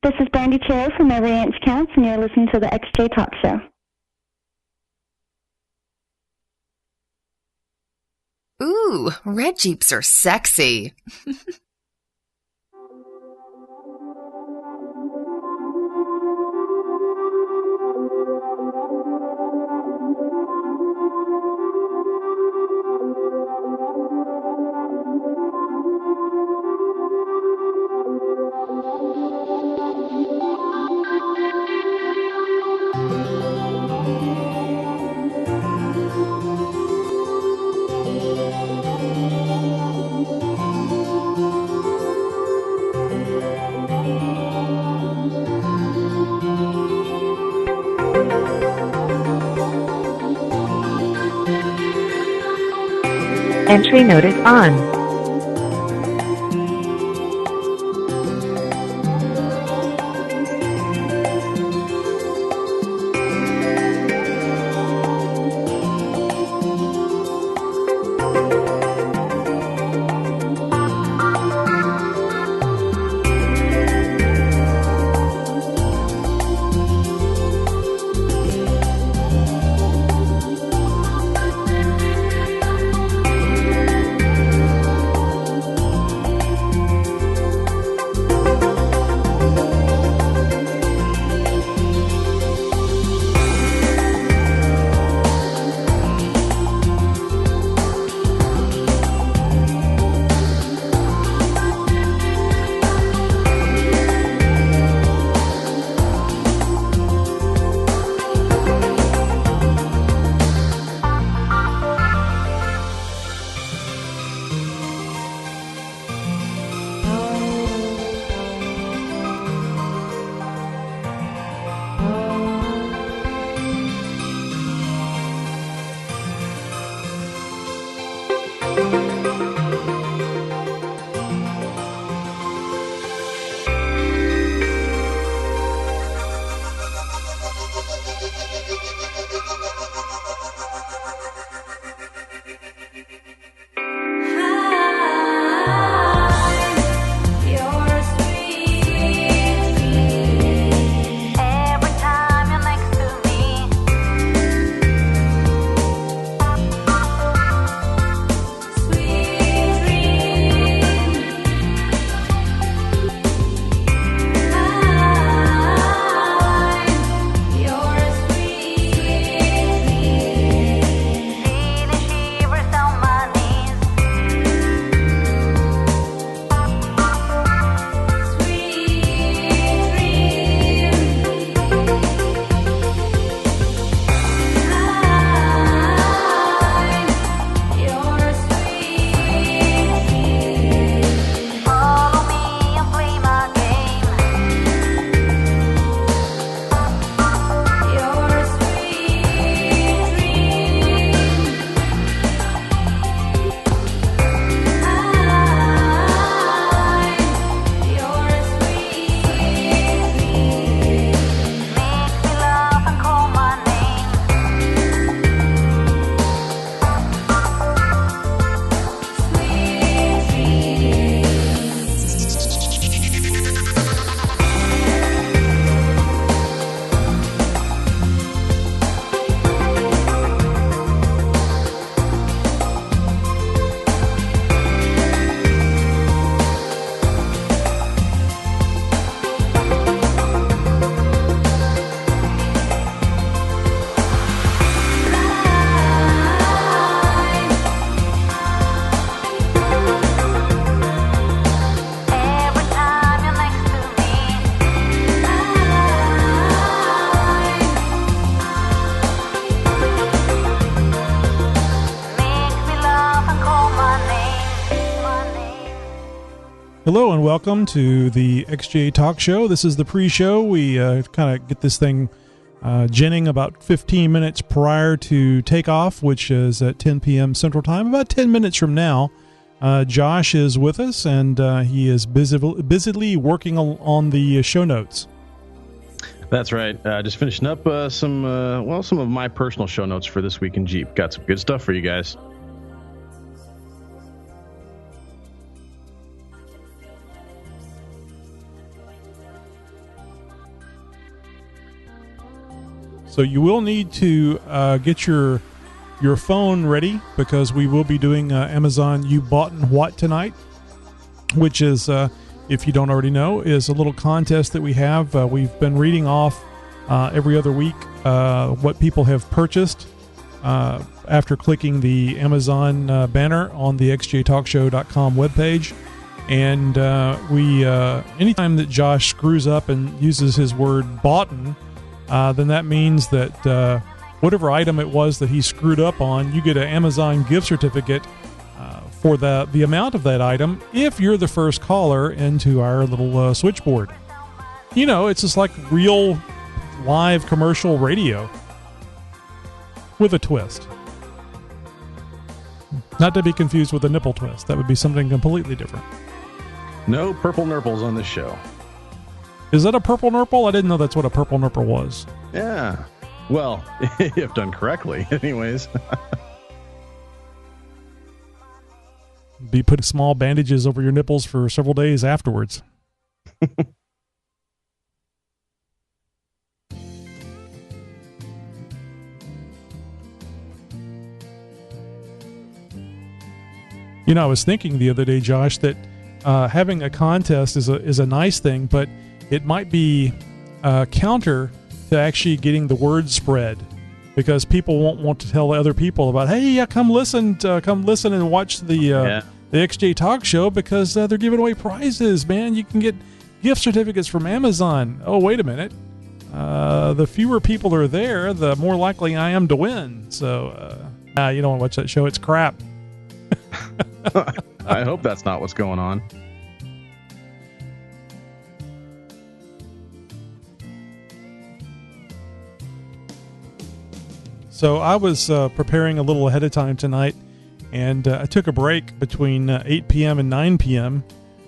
This is Brandy Cherry from Every Inch Counts, and you're listening to the XJ Talk Show. Ooh, red Jeeps are sexy. Entry notice on. Hello and welcome to the XJ Talk Show. This is the pre-show. We kind of get this thing ginning about 15 minutes prior to takeoff, which is at 10 p.m. Central Time. About 10 minutes from now, Josh is with us, and he is busily working on the show notes. That's right. Just finishing up some of my personal show notes for this week in Jeep. Got some good stuff for you guys. So you will need to get your phone ready, because we will be doing Amazon You Bought and What tonight, which is, if you don't already know, is a little contest that we have. We've been reading off every other week what people have purchased after clicking the Amazon banner on the xjtalkshow.com webpage. And we anytime that Josh screws up and uses his word "boughten," then that means that whatever item it was that he screwed up on, you get an Amazon gift certificate for the amount of that item if you're the first caller into our little switchboard. You know, it's just like real live commercial radio with a twist. Not to be confused with a nipple twist. That would be something completely different. No purple nurples on this show. Is that a purple nurple? I didn't know that's what a purple nurple was. Yeah. Well, if done correctly, anyways. Be putting small bandages over your nipples for several days afterwards. You know, I was thinking the other day, Josh, that having a contest is a nice thing, but it might be counter to actually getting the word spread, because people won't want to tell other people about, hey, come listen and watch the XJ Talk Show, because they're giving away prizes, man. You can get gift certificates from Amazon. Oh, wait a minute. The fewer people are there, the more likely I am to win. So, you don't want to watch that show. It's crap. I hope that's not what's going on. So I was preparing a little ahead of time tonight, and I took a break between 8 p.m. and 9 p.m.,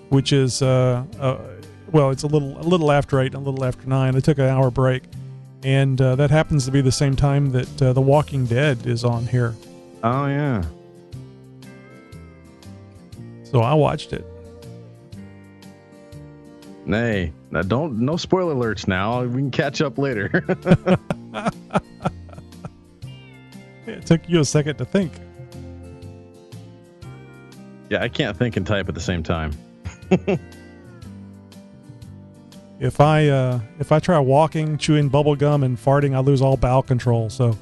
which is, it's a little after 8 and a little after 9. I took an hour break, and that happens to be the same time that The Walking Dead is on here. Oh, yeah. So I watched it. Nay, no spoiler alerts now. We can catch up later. It took you a second to think. Yeah, I can't think and type at the same time. If I try walking, chewing bubble gum, and farting, I lose all bowel control. So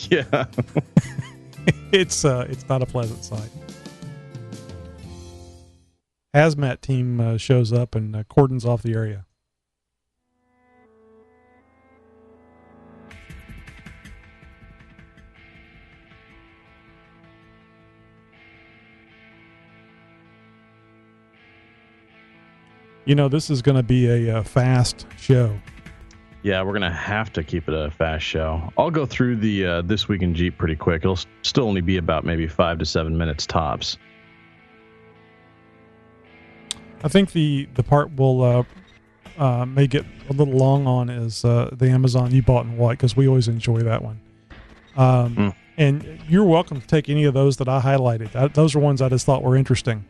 yeah, it's not a pleasant sight. Hazmat team shows up and cordons off the area. You know, this is going to be a fast show. Yeah, we're going to have to keep it a fast show. I'll go through the This Week in Jeep pretty quick. It'll still only be about maybe 5 to 7 minutes tops. I think the part we'll may get a little long on is the Amazon You Bought and What, because we always enjoy that one. And you're welcome to take any of those that I highlighted. Those are ones I just thought were interesting.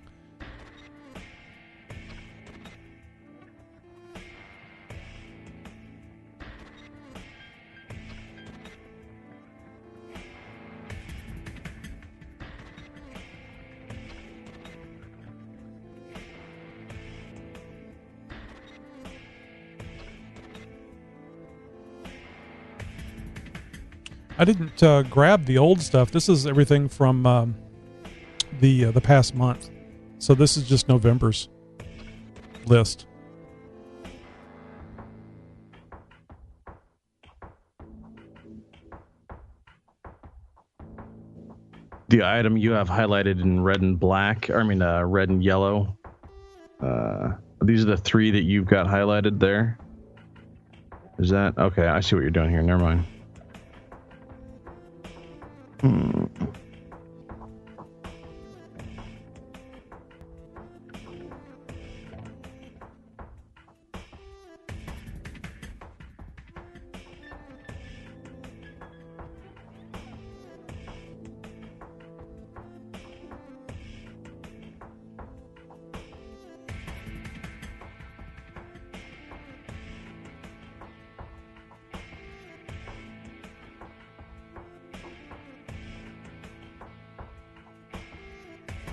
I didn't grab the old stuff. This is everything from the past month. So this is just November's list. The item you have highlighted in red and black, red and yellow. These are the 3 that you've got highlighted there. Is that okay? I see what you're doing here. Never mind.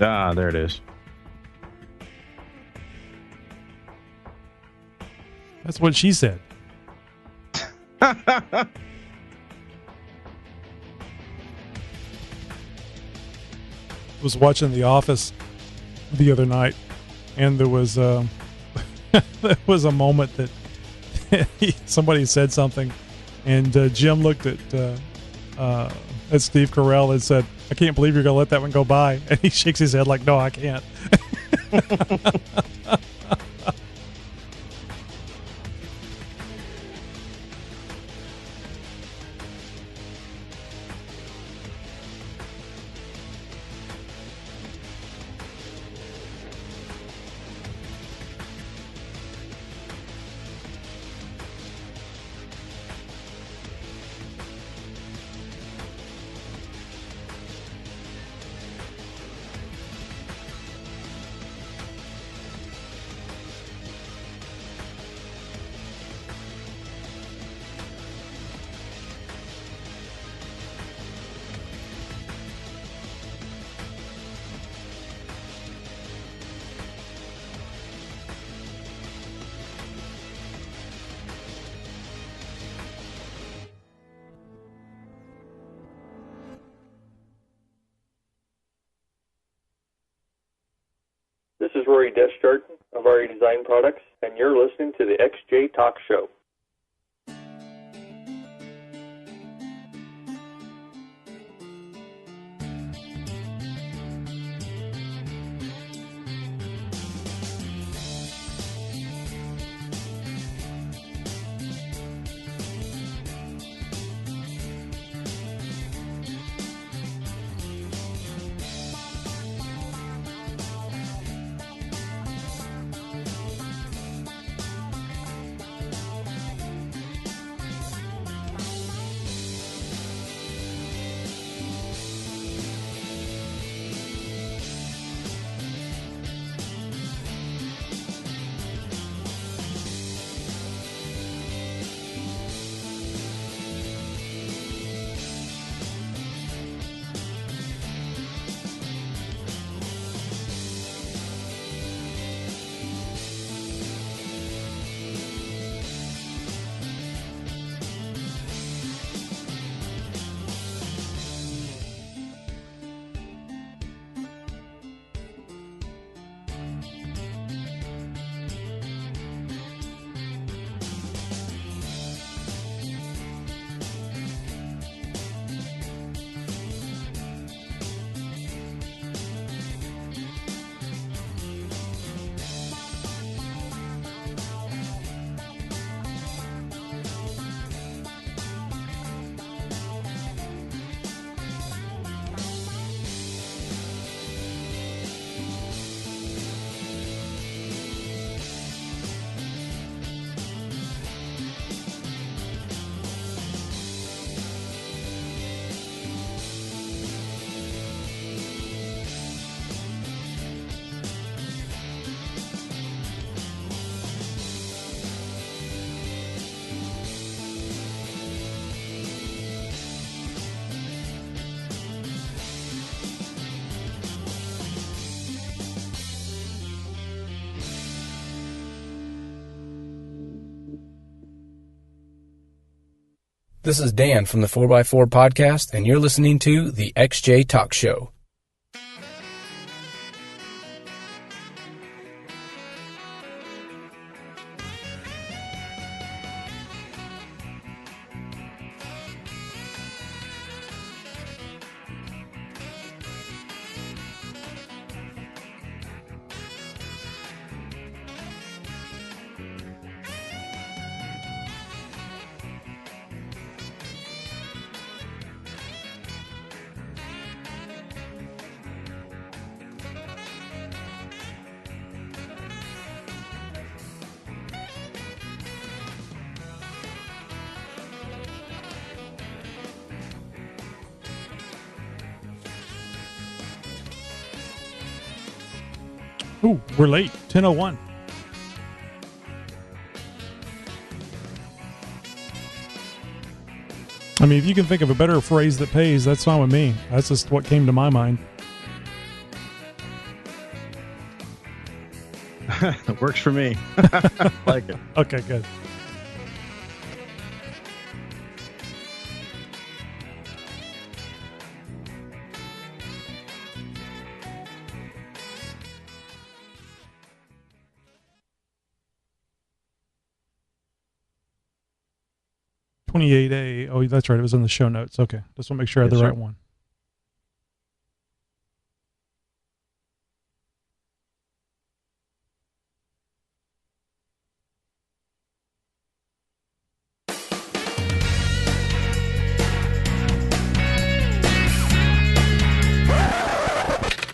Ah, there it is. That's what she said. Was watching The Office the other night, and there was there was a moment that somebody said something, and Jim looked at Steve Carell and said, "I can't believe you're going to let that one go by." And he shakes his head like, "No, I can't." This is Rory Deschart of RE Design Products, and you're listening to the XJ Talk Show. This is Dan from the 4x4 Podcast, and you're listening to the XJ Talk Show. Ooh, we're late. 10:01. I mean, if you can think of a better phrase that pays, that's fine with me. That's just what came to my mind. It works for me. Like it. Okay, good. $28A. Oh, that's right. It was in the show notes. Okay. Just want to make sure I had the right one.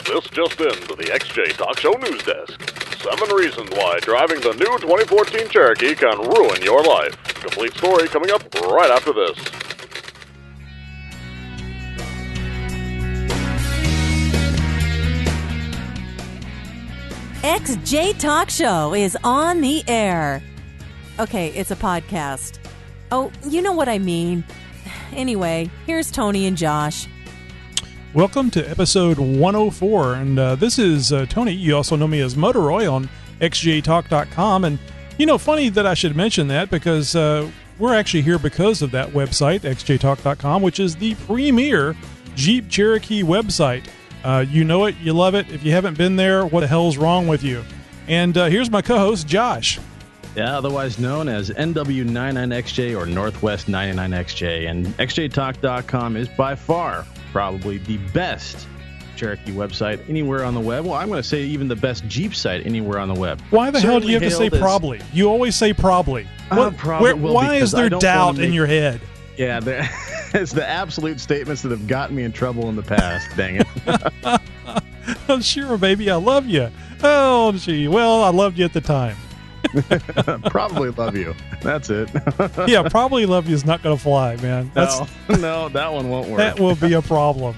This just in to the XJ Talk Show News Desk. 7 reasons why driving the new 2014 Cherokee can ruin your life. Complete story coming up right after this. XJ Talk Show is on the air. Okay, it's a podcast. Oh, you know what I mean. Anyway, here's Tony and Josh. Welcome to episode 104, and this is Tony. You also know me as Motoroy on xjtalk.com, and funny that I should mention that because we're actually here because of that website, xjtalk.com, which is the premier Jeep Cherokee website. You know it, you love it. If you haven't been there, what the hell's wrong with you? And here's my co-host, Josh. Yeah, otherwise known as NW99XJ or Northwest 99XJ, and xjtalk.com is by far probably the best Cherokee website anywhere on the web. Well, I'm going to say even the best Jeep site anywhere on the web. Why the hell do you have to say probably? You always say probably. Why is there doubt in your head? Yeah, it's the absolute statements that have gotten me in trouble in the past. Dang it. Oh, sure, baby. I love you. Oh, gee. Well, I loved you at the time. Probably love you. That's it. Yeah, probably love you is not going to fly, man. No, that one won't work. That will be a problem.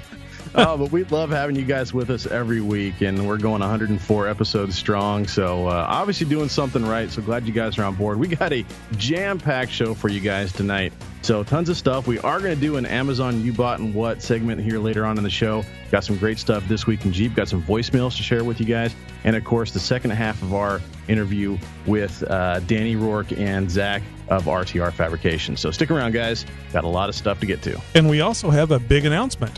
But we love having you guys with us every week, and we're going 104 episodes strong, so obviously doing something right, so glad you guys are on board. We got a jam-packed show for you guys tonight, so tons of stuff. We are going to do an Amazon You Bought and What segment here later on in the show. Got some great stuff this week in Jeep, got some voicemails to share with you guys, and of course the second half of our interview with Danny Rourke and Zach of RTR Fabrication. So stick around, guys. Got a lot of stuff to get to. And we also have a big announcement.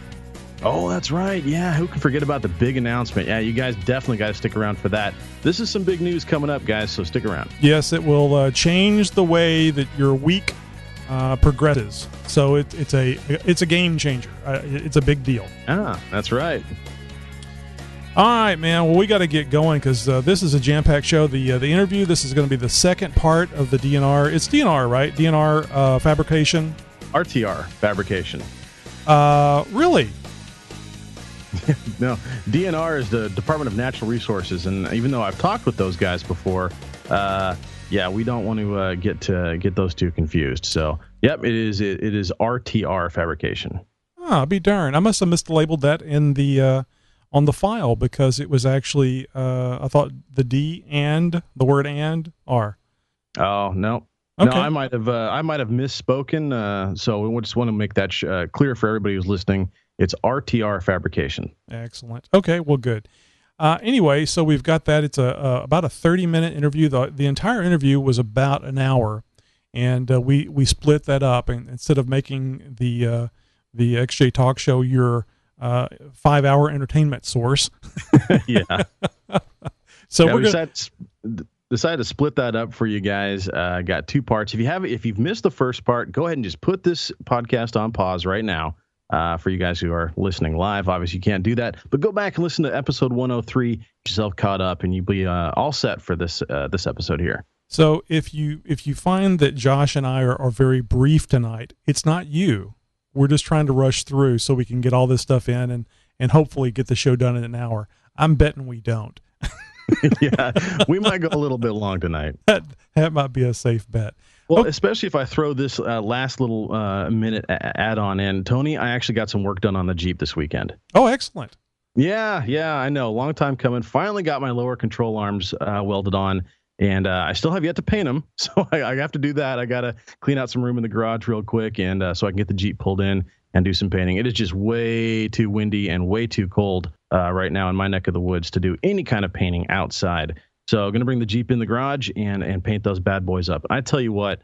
Oh, that's right. Yeah, who can forget about the big announcement? Yeah, you guys definitely got to stick around for that. This is some big news coming up, guys, so stick around. Yes, it will change the way that your week progresses. So it's a game changer. It's a big deal. Ah, that's right. All right, man. Well, we got to get going because this is a jam-packed show. The interview, this is going to be the second part of the DNR. It's DNR, right? DNR Fabrication? RTR Fabrication. Really? No, DNR is the Department of Natural Resources, and even though I've talked with those guys before, we don't want to get those two confused. So, yep, it is RTR Fabrication. Ah, be darned! I must have mislabeled that in the on the file because it was actually I thought the D and the word and are. Oh no. Okay. No, I might have misspoken. So we just want to make that clear for everybody who's listening. It's RTR Fabrication. Excellent. Okay, well, good. Anyway, so we've got that. It's about a 30-minute interview. The entire interview was about an hour, and we split that up. And instead of making the XJ Talk Show your 5-hour entertainment source, yeah. So yeah, we're decided to split that up for you guys. Got 2 parts. If you've missed the first part, go ahead and just put this podcast on pause right now. For you guys who are listening live, obviously you can't do that, but go back and listen to episode 103, get yourself caught up, and you'll be all set for this episode here. So if you find that Josh and I are very brief tonight, it's not you. We're just trying to rush through so we can get all this stuff in and hopefully get the show done in an hour. I'm betting we don't. Yeah, we might go a little bit long tonight. That might be a safe bet. Well, especially if I throw this last little minute add-on in. Tony, I actually got some work done on the Jeep this weekend. Oh, excellent. Yeah, I know. Long time coming. Finally got my lower control arms welded on, and I still have yet to paint them, so I have to do that. I got to clean out some room in the garage real quick, and so I can get the Jeep pulled in and do some painting. It is just way too windy and way too cold right now in my neck of the woods to do any kind of painting outside. So going to bring the Jeep in the garage and paint those bad boys up. I tell you what,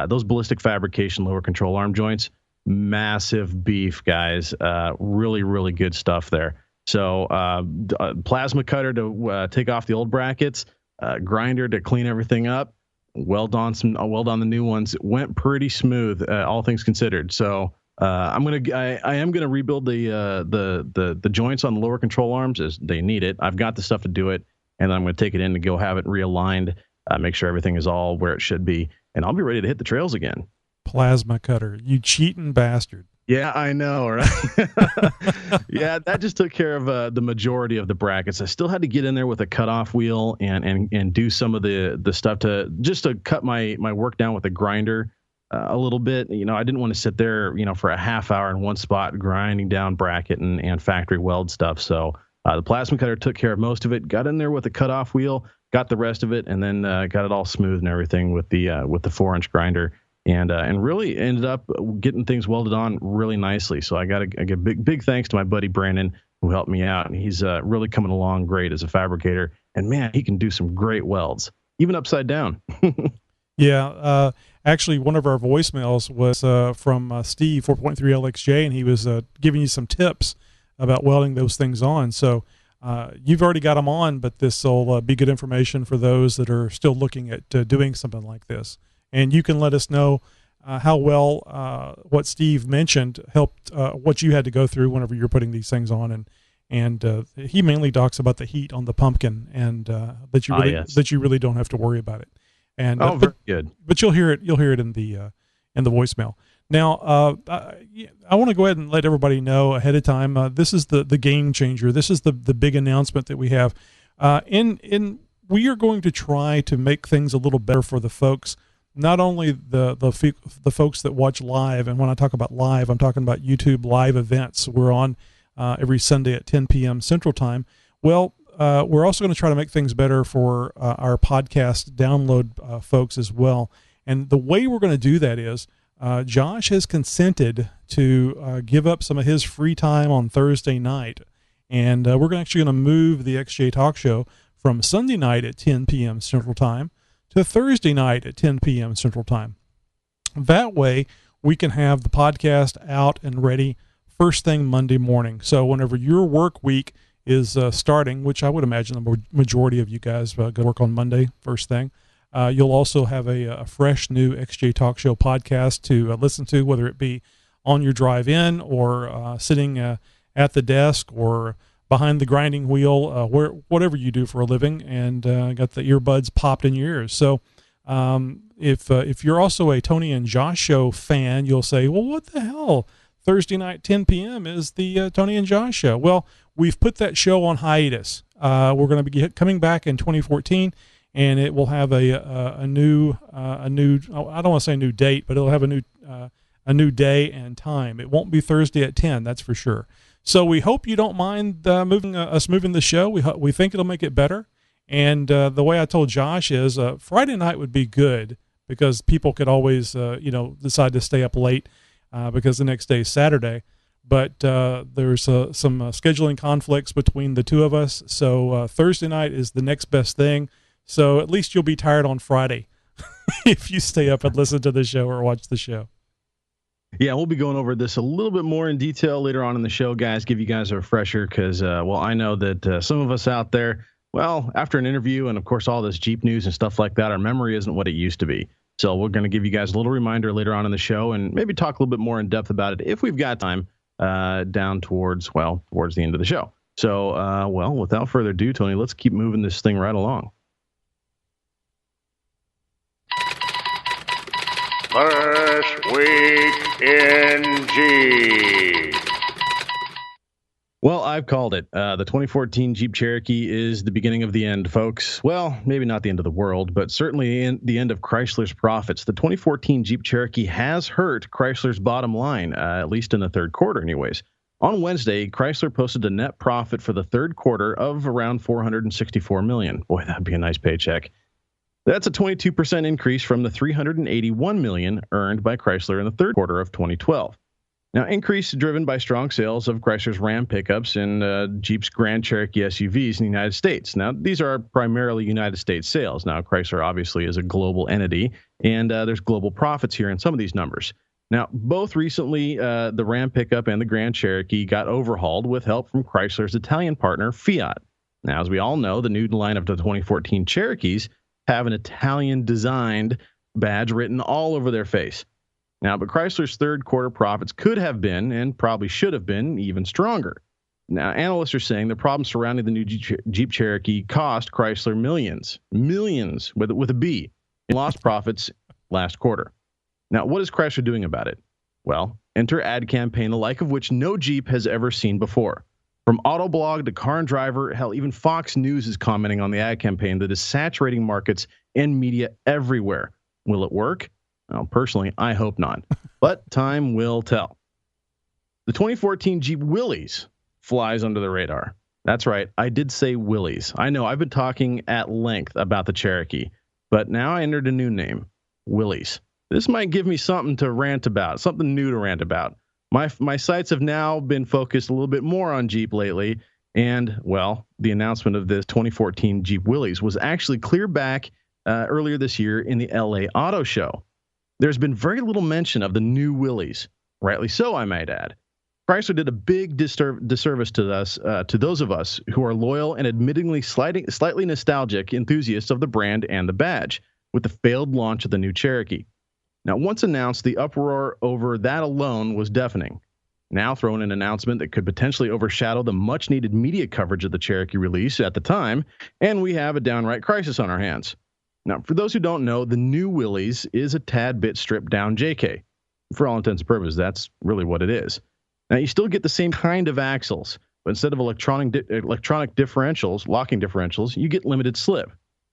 those ballistic fabrication lower control arm joints, massive beef, guys. Really, really good stuff there. So plasma cutter to take off the old brackets, grinder to clean everything up. Weld on the new ones. It went pretty smooth, all things considered. So I am gonna rebuild the joints on the lower control arms as they need it. I've got the stuff to do it. And then I'm going to take it in to go have it realigned, make sure everything is all where it should be, and I'll be ready to hit the trails again. Plasma cutter, you cheating bastard. Yeah, I know, right? Yeah, that just took care of the majority of the brackets. I still had to get in there with a cutoff wheel and do some of the stuff to cut my work down with a grinder a little bit. You know, I didn't want to sit there, for a half hour in one spot grinding down bracket and factory weld stuff. So the plasma cutter took care of most of it, got in there with a cutoff wheel, got the rest of it, and then got it all smooth and everything with the 4-inch grinder, and really ended up getting things welded on really nicely. So I give big thanks to my buddy Brandon, who helped me out, and he's really coming along great as a fabricator. And man, he can do some great welds, even upside down. Yeah, actually, one of our voicemails was from Steve 4.3 LXJ, and he was giving you some tips about welding those things on. So you've already got them on, but this will be good information for those that are still looking at doing something like this. And you can let us know how well what Steve mentioned helped what you had to go through whenever you're putting these things on. And he mainly talks about the heat on the pumpkin, and that you really don't have to worry about it. And very good. But you'll hear it in the voicemail. Now, I want to go ahead and let everybody know ahead of time. This is the game changer. This is the big announcement that we have. We are going to try to make things a little better for the folks. Not only the folks that watch live, and when I talk about live, I'm talking about YouTube live events. We're on every Sunday at 10 p.m. Central Time. Well, we're also going to try to make things better for our podcast download folks as well. And the way we're going to do that is, Josh has consented to give up some of his free time on Thursday night, and we're actually going to move the XJ Talk Show from Sunday night at 10 p.m. Central Time to Thursday night at 10 p.m. Central Time. That way, we can have the podcast out and ready first thing Monday morning. So whenever your work week is starting, which I would imagine the majority of you guys go to work on Monday first thing, you'll also have a fresh new XJ Talk Show podcast to listen to, whether it be on your drive in or sitting at the desk or behind the grinding wheel, whatever you do for a living, and got the earbuds popped in your ears. So if you're also a Tony and Josh Show fan, you'll say, well, what the hell? Thursday night, 10 p.m. is the Tony and Josh Show. Well, we've put that show on hiatus. We're going to be coming back in 2014. And it will have a new I don't want to say a new date, but it'll have a new day and time. It won't be Thursday at 10, that's for sure. So we hope you don't mind moving the show. We think it'll make it better. And the way I told Josh is Friday night would be good because people could always decide to stay up late because the next day is Saturday. But there's some scheduling conflicts between the two of us. So Thursday night is the next best thing. So at least you'll be tired on Friday if you stay up and listen to the show or watch the show. Yeah, we'll be going over this a little bit more in detail later on in the show, guys. Give you guys a refresher because, I know that some of us out there, after an interview and, of course, all this Jeep news and stuff like that, our memory isn't what it used to be. So we're going to give you guys a little reminder later on in the show and maybe talk a little bit more in depth about it if we've got time down towards the end of the show. So, without further ado, Tony, let's keep moving this thing right along. First Week in Jeep. Well, I've called it. The 2014 Jeep Cherokee is the beginning of the end, folks. Well, maybe not the end of the world, but certainly the end of Chrysler's profits. The 2014 Jeep Cherokee has hurt Chrysler's bottom line, at least in the third quarter anyways. On Wednesday, Chrysler posted a net profit for the third quarter of around $464 million. Boy, that'd be a nice paycheck. That's a 22% increase from the $381 million earned by Chrysler in the third quarter of 2012. Now, increase driven by strong sales of Chrysler's Ram pickups and Jeep's Grand Cherokee SUVs in the United States. Now, these are primarily United States sales. Now, Chrysler obviously is a global entity, and there's global profits here in some of these numbers. Now, both recently, the Ram pickup and the Grand Cherokee got overhauled with help from Chrysler's Italian partner, Fiat. Now, as we all know, the new line of the 2014 Cherokees have an Italian-designed badge written all over their face. Now, but Chrysler's third quarter profits could have been, and probably should have been, even stronger. Now, analysts are saying the problems surrounding the new Jeep Cherokee cost Chrysler millions with a B in lost profits last quarter. Now, what is Chrysler doing about it? Well, enter ad campaign, the like of which no Jeep has ever seen before. From Autoblog to Car and Driver, hell, even Fox News is commenting on the ad campaign that is saturating markets and media everywhere. Will it work? Well, personally, I hope not, but time will tell. The 2014 Jeep Willys flies under the radar. That's right, I did say Willys. I know I've been talking at length about the Cherokee, but now I entered a new name, Willys. This might give me something to rant about, something new to rant about. My sights have now been focused a little bit more on Jeep lately, and, well, the announcement of this 2014 Jeep Willys was actually clear back earlier this year in the LA Auto Show. There's been very little mention of the new Willys. Rightly so, I might add. Chrysler did a big disservice to us, to those of us who are loyal and admittingly slightly nostalgic enthusiasts of the brand and the badge, with the failed launch of the new Cherokee. Now, once announced, the uproar over that alone was deafening. Now throw in an announcement that could potentially overshadow the much-needed media coverage of the Cherokee release at the time, and we have a downright crisis on our hands. Now, for those who don't know, the new Willys is a tad bit stripped-down JK. For all intents and purposes, that's really what it is. Now, you still get the same kind of axles, but instead of electronic differentials, locking differentials, you get limited slip.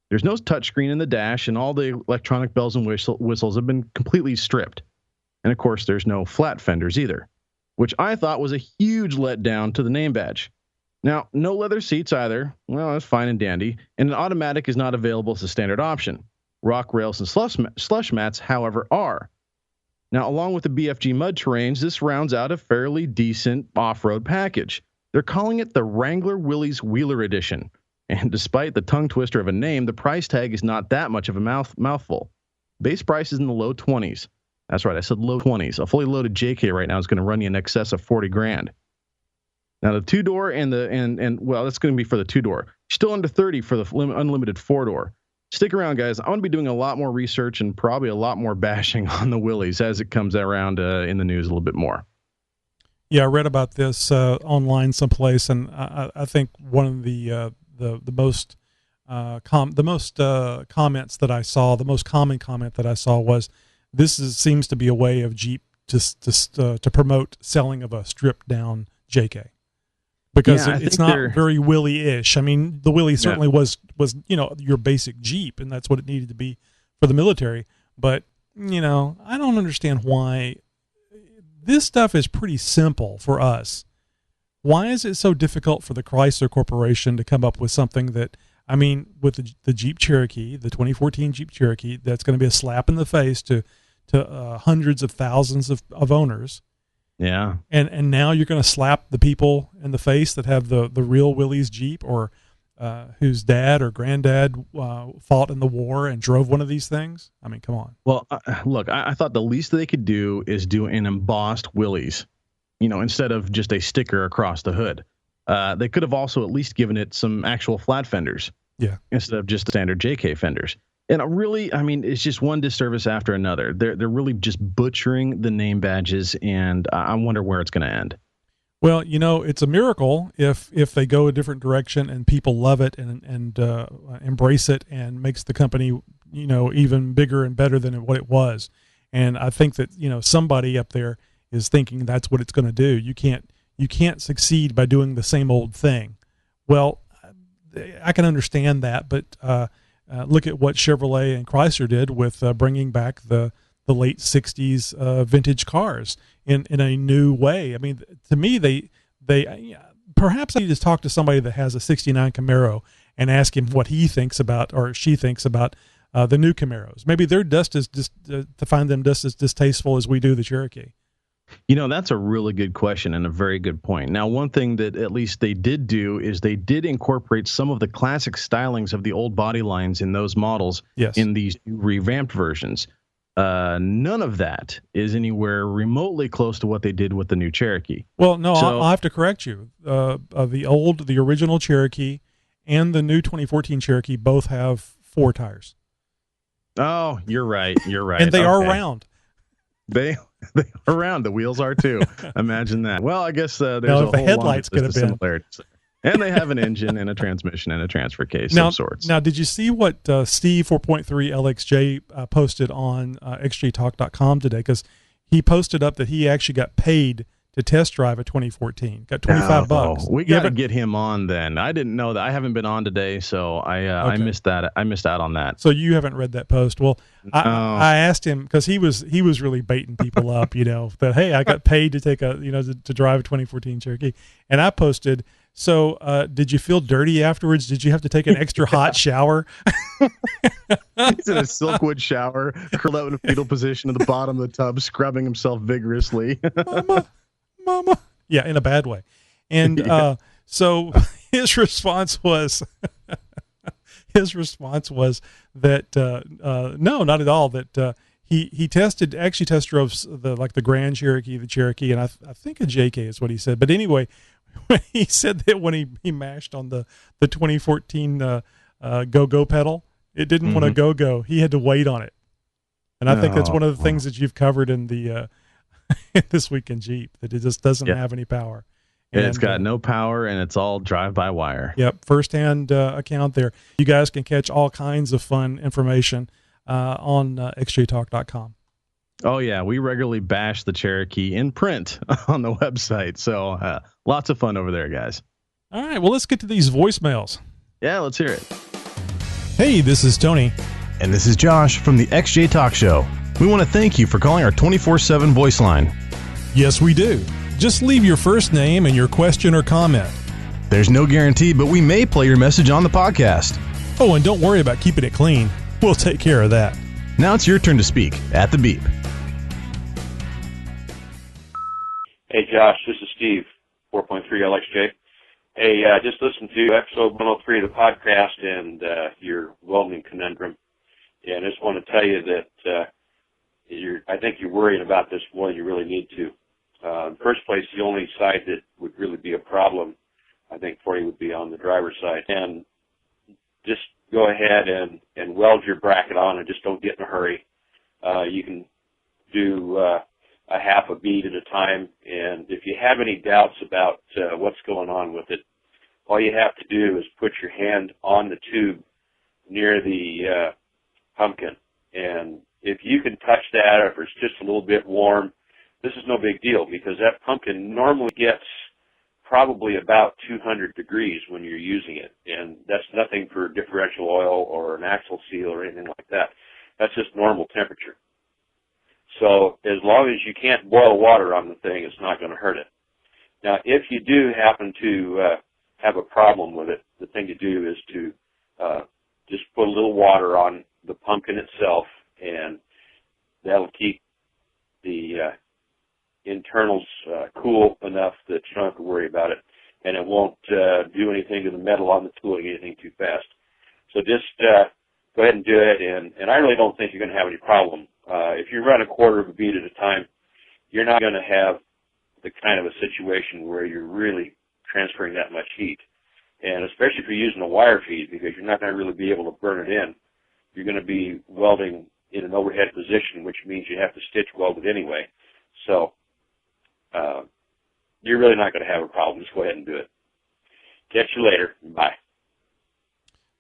There's no touchscreen in the dash, and all the electronic bells and whistles have been completely stripped. And, of course, there's no flat fenders either, which I thought was a huge letdown to the name badge. Now, no leather seats either. Well, that's fine and dandy. And an automatic is not available as a standard option. Rock rails and slush mats, however, are. Now, along with the BFG mud terrains, this rounds out a fairly decent off-road package. They're calling it the Wrangler Willys Wheeler Edition. And despite the tongue twister of a name, the price tag is not that much of a mouthful. Base price is in the low 20s. That's right, I said low 20s. A fully loaded JK right now is going to run you in excess of $40,000. Now, the two-door and well, that's going to be for the two-door. Still under 30 for the unlimited four-door. Stick around, guys. I'm going to be doing a lot more research and probably a lot more bashing on the Willys as it comes around in the news a little bit more. Yeah, I read about this online someplace, and I think one of the most comments that I saw, the most common comment that I saw was, seems to be a way of Jeep to promote selling of a stripped down JK. Because it's not very Willy-ish. I mean, the Willys certainly was your basic Jeep, and that's what it needed to be for the military. But, I don't understand why this stuff is pretty simple for us. Why is it so difficult for the Chrysler Corporation to come up with something that, with the Jeep Cherokee, the 2014 Jeep Cherokee, that's going to be a slap in the face to hundreds of thousands of owners. Yeah. And now you're going to slap the people in the face that have the real Willys Jeep, or whose dad or granddad fought in the war and drove one of these things? I mean, come on. Well, look, I thought the least they could do is do an embossed Willys, instead of just a sticker across the hood. They could have also at least given it some actual flat fenders. Yeah. Instead of just standard JK fenders. And really, it's just one disservice after another. They're really just butchering the name badges, and I wonder where it's going to end. Well, it's a miracle if they go a different direction and people love it and embrace it, and makes the company, even bigger and better than what it was. And I think that, somebody up there is thinking that's what it's going to do. You can't succeed by doing the same old thing. Well, I can understand that, but look at what Chevrolet and Chrysler did with bringing back the late 60s vintage cars in a new way. I mean, to me, they perhaps I need to talk to somebody that has a 69 Camaro and ask him what he thinks about, or she thinks about, the new Camaros. Maybe they're to find them just as distasteful as we do the Cherokee. That's a really good question and a very good point. Now, one thing that at least they did do is they did incorporate some of the classic stylings of the old body lines in those models in these new revamped versions. None of that is anywhere remotely close to what they did with the new Cherokee. Well, no, I'll have to correct you. The original Cherokee and the new 2014 Cherokee both have 4 tires. Oh, you're right. You're right. And they are round. They are round. The wheels are too. Imagine that. Well, I guess there's a whole headlights could have been similarities. And they have an engine and a transmission and a transfer case of sorts. Now, did you see what Steve 4.3 LXJ posted on xjtalk.com today? Because he posted up that he actually got paid to test drive a 2014. Got $25. We got to get him on then. I didn't know that. I haven't been on today, so I missed that. I missed out on that. So you haven't read that post. Well, I asked him because he was really baiting people up, that, hey, I got paid to take to drive a 2014 Cherokee. And I posted, so did you feel dirty afterwards? Did you have to take an extra hot shower? He's in a silkwood shower, curled up in a fetal position at the bottom of the tub, scrubbing himself vigorously. Mama. Yeah, in a bad way. And so his response was that no, not at all. That he test drove the Grand Cherokee, the Cherokee, and I think a JK is what he said. But anyway, he said that when he mashed on the 2014 go pedal, it didn't want to go. He had to wait on it. And I think that's one of the things that you've covered in the This Week in Jeep, that it just doesn't have any power. And it's got no power, and it's all drive-by-wire. Yep, first-hand account there. You guys can catch all kinds of fun information on xjtalk.com. Oh, yeah, we regularly bash the Cherokee in print on the website, so lots of fun over there, guys. All right, well, let's get to these voicemails. Yeah, let's hear it. Hey, this is Tony. And this is Josh from the XJ Talk Show. We want to thank you for calling our 24/7 voice line. Yes, we do. Just leave your first name and your question or comment. There's no guarantee, but we may play your message on the podcast. Oh, and don't worry about keeping it clean. We'll take care of that. Now it's your turn to speak at the beep. Hey, Josh, this is Steve, 4.3 LXJ. Hey, just listened to episode 103 of the podcast and your welding conundrum. And I just want to tell you that I think you're worrying about this more than you really need to. In the first place, the only side that would really be a problem, I think, for you would be on the driver's side. And just go ahead and weld your bracket on and just don't get in a hurry. You can do a half a bead at a time. And if you have any doubts about what's going on with it, all you have to do is put your hand on the tube near the pumpkin. And if you can touch that, or if it's just a little bit warm, this is no big deal, because that pumpkin normally gets probably about 200 degrees when you're using it. And that's nothing for differential oil or an axle seal or anything like that. That's just normal temperature. So as long as you can't boil water on the thing, it's not going to hurt it. Now, if you do happen to have a problem with it, the thing to do is to just put a little water on the pumpkin itself, and that'll keep the internals cool enough that you don't have to worry about it, and it won't do anything to the metal on the tooling, anything too fast. So just go ahead and do it, and I really don't think you're going to have any problem. If you run a quarter of a bead at a time, you're not going to have the kind of a situation where you're really transferring that much heat, and especially if you're using a wire feed, because you're not going to really be able to burn it in. You're going to be welding in an overhead position, which means you have to stitch weld it anyway. So you're really not going to have a problem. Just go ahead and do it. Catch you later. Bye.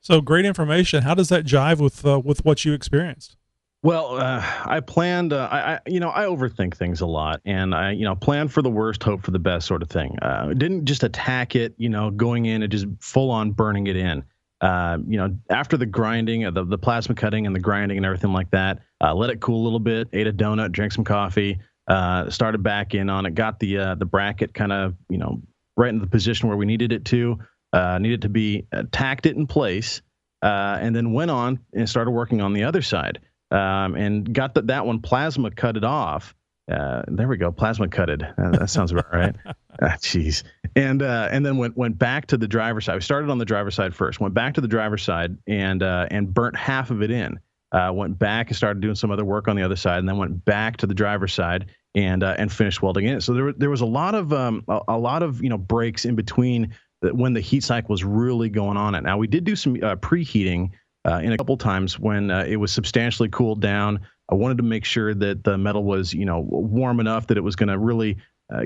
So great information. How does that jive with what you experienced? Well, I planned, I overthink things a lot, and I, plan for the worst, hope for the best sort of thing. Didn't just attack it, going in and just full on burning it in. After the grinding, the plasma cutting and the grinding and everything like that, let it cool a little bit, ate a donut, drank some coffee, started back in on it, got the bracket kind of, right in the position where we needed it to be, tacked it in place, and then went on and started working on the other side. And got that one plasma cut it off, there we go, plasma cutted. That sounds about right. Jeez. And then went back to the driver's side. We started on the driver's side first. Went back to the driver's side and burnt half of it in. Went back and started doing some other work on the other side, and then went back to the driver's side and finished welding it. So there was a lot of breaks in between when the heat cycle was really going on. It now we did do some preheating in a couple times when it was substantially cooled down. I wanted to make sure that the metal was warm enough that it was going to really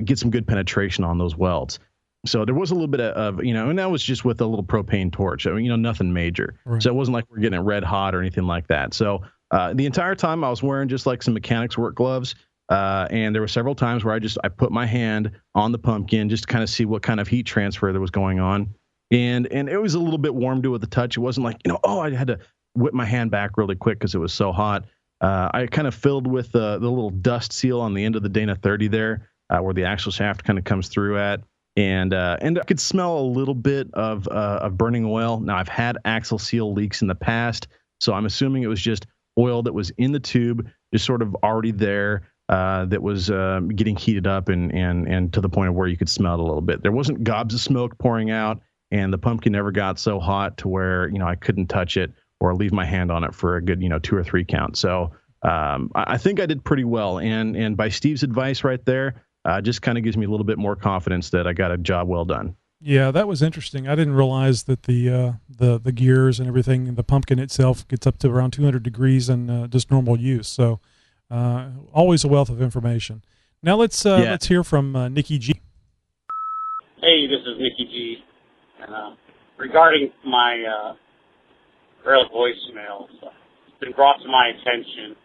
get some good penetration on those welds. So there was a little bit of, and that was just with a little propane torch. I mean, nothing major. Right. So it wasn't like we're getting it red hot or anything like that. So the entire time I was wearing just like some mechanics work gloves. And there were several times where I put my hand on the pumpkin just to kind of see what kind of heat transfer there was going on. And it was a little bit warm to it with the touch. It wasn't like, I had to whip my hand back really quick because it was so hot. I kind of filled with the little dust seal on the end of the Dana 30 there, where the axle shaft kind of comes through at. And I could smell a little bit of burning oil. Now, I've had axle seal leaks in the past, so I'm assuming it was just oil that was in the tube, just sort of already there, that was getting heated up and to the point of where you could smell it a little bit. There wasn't gobs of smoke pouring out, and the pumpkin never got so hot to where I couldn't touch it or leave my hand on it for a good 2 or 3 count. So I think I did pretty well. And by Steve's advice right there, just kind of gives me a little bit more confidence that I got a job well done. Yeah, that was interesting. I didn't realize that the gears and everything, the pumpkin itself gets up to around 200 degrees in just normal use. So always a wealth of information. Now let's hear from Nikki G. Hey, this is Nikki G. And regarding my early voicemail, it's been brought to my attention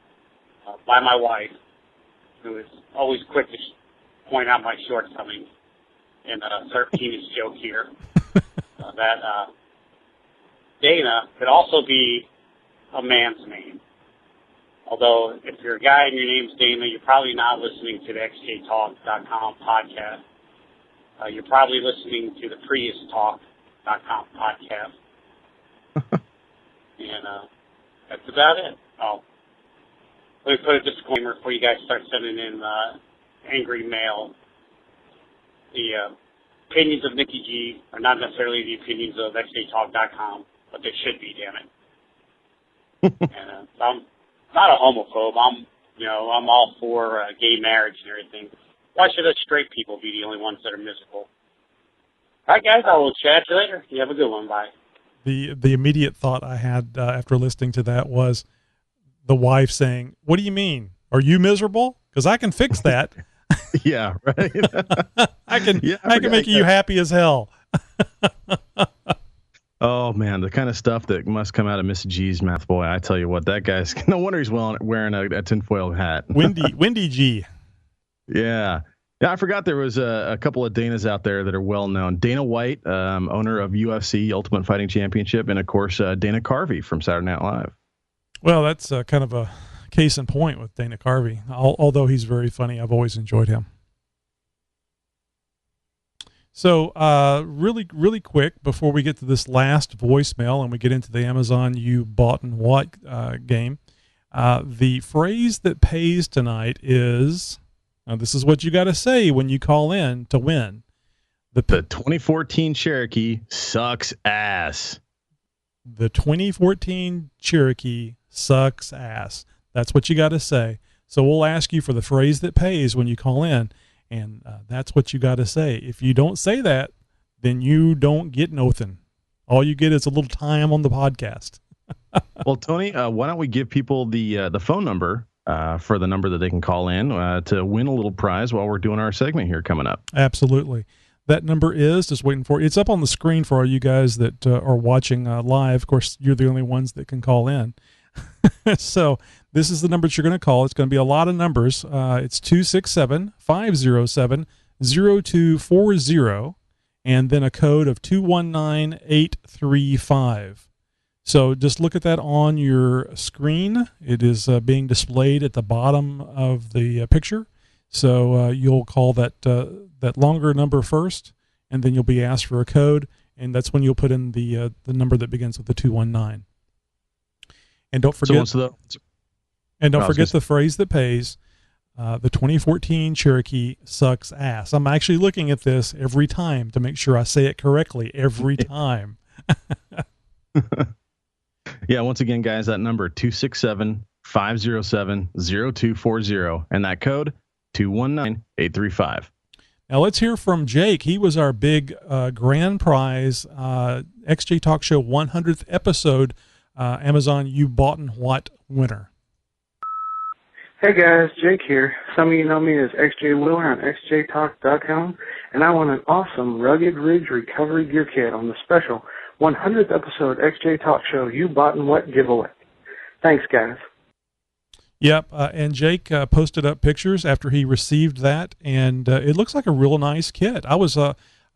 by my wife, who is always quick to point out my shortcomings, and insert penis joke here, that Dana could also be a man's name. Although, if you're a guy and your name's Dana, you're probably not listening to the xjtalk.com podcast. You're probably listening to the priustalk.com podcast. And that's about it. Let me put a disclaimer before you guys start sending in angry mail. The opinions of Nikki G are not necessarily the opinions of xjtalk.com, but they should be, damn it. And I'm not a homophobe. I'm all for gay marriage and everything. Why should us straight people be the only ones that are miserable? All right, guys, I will chat you later. You have a good one. Bye. The immediate thought I had after listening to that was the wife saying, "What do you mean? Are you miserable? Because I can fix that." Yeah, right. I can make you happy as hell. Oh man, the kind of stuff that must come out of Miss G's mouth, boy! I tell you what, that guy's no wonder he's wearing a tinfoil hat. Windy G. Yeah. Yeah, I forgot there was a couple of Danas out there that are well known. Dana White, owner of UFC Ultimate Fighting Championship, and of course Dana Carvey from Saturday Night Live. Well, that's kind of a case in point with Dana Carvey. Although he's very funny, I've always enjoyed him. So really quick, before we get to this last voicemail and we get into the Amazon You Bought and What game, the phrase that pays tonight is, now this is what you got to say when you call in to win. The 2014 Cherokee sucks ass. The 2014 Cherokee sucks ass. That's what you got to say. So we'll ask you for the phrase that pays when you call in, and that's what you got to say. If you don't say that, then you don't get nothing. All you get is a little time on the podcast. Well, Tony, why don't we give people the phone number for the number that they can call in to win a little prize while we're doing our segment here coming up? Absolutely. That number is, just waiting for it. It's up on the screen for all you guys that are watching live. Of course, you're the only ones that can call in. So this is the number that you're going to call. It's going to be a lot of numbers. It's 267-507-0240, and then a code of 219835. So just look at that on your screen. It is being displayed at the bottom of the picture. So you'll call that longer number first, and then you'll be asked for a code, and that's when you'll put in the number that begins with the 219. And don't forget, forget the phrase that pays. The 2014 Cherokee sucks ass. I'm actually looking at this every time to make sure I say it correctly every time. Yeah, once again, guys, that number 267-507-0240, and that code 219835. Now let's hear from Jake. He was our big grand prize XJ Talk Show 100th episode Amazon You Bought and What winner. Hey guys, Jake here. Some of you know me as XJ Wheeler on xjtalk.com, and I won an awesome Rugged Ridge Recovery Gear Kit on the special 100th episode XJ Talk Show You Bought and What giveaway. Thanks, guys. Yep, and Jake posted up pictures after he received that, and it looks like a real nice kit. I was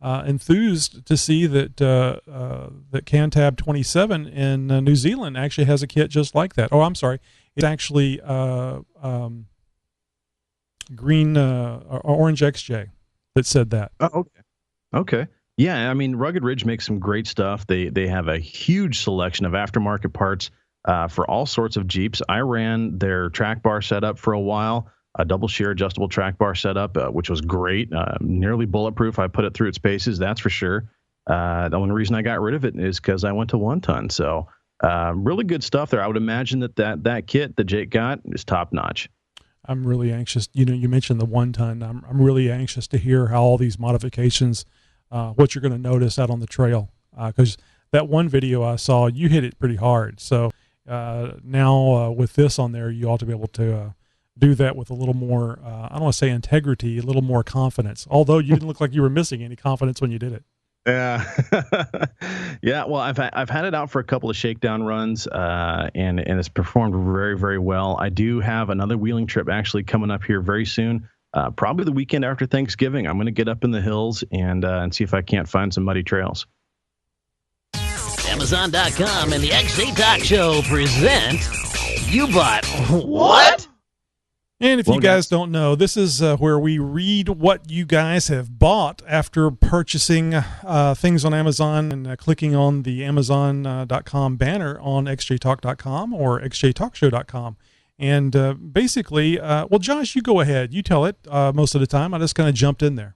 enthused to see that that Cantab 27 in New Zealand actually has a kit just like that. Oh, I'm sorry. It's actually green or orange XJ that said that. Oh, okay. Okay. Yeah, I mean, Rugged Ridge makes some great stuff. They have a huge selection of aftermarket parts for all sorts of Jeeps. I ran their track bar setup for a while, a double shear adjustable track bar setup, which was great, nearly bulletproof. I put it through its paces, that's for sure. The only reason I got rid of it is because I went to 1 ton. So really good stuff there. I would imagine that kit that Jake got is top notch. I'm really anxious. You mentioned the 1 ton. I'm really anxious to hear how all these modifications, what you're going to notice out on the trail. Because that one video I saw, you hit it pretty hard. So now with this on there, you ought to be able to do that with a little more, I don't want to say integrity, a little more confidence. Although you didn't look like you were missing any confidence when you did it. Yeah. Yeah. Well, I've had it out for a couple of shakedown runs, and it's performed very, very well. I do have another wheeling trip actually coming up here very soon. Probably the weekend after Thanksgiving. I'm going to get up in the hills and see if I can't find some muddy trails. Amazon.com and the XJ Talk Show present You Bought What? And if you guys don't know, this is where we read what you guys have bought after purchasing things on Amazon and clicking on the Amazon.com banner on xjtalk.com or xjtalkshow.com. And basically, well, Josh, you go ahead. You tell it most of the time. I just kind of jumped in there.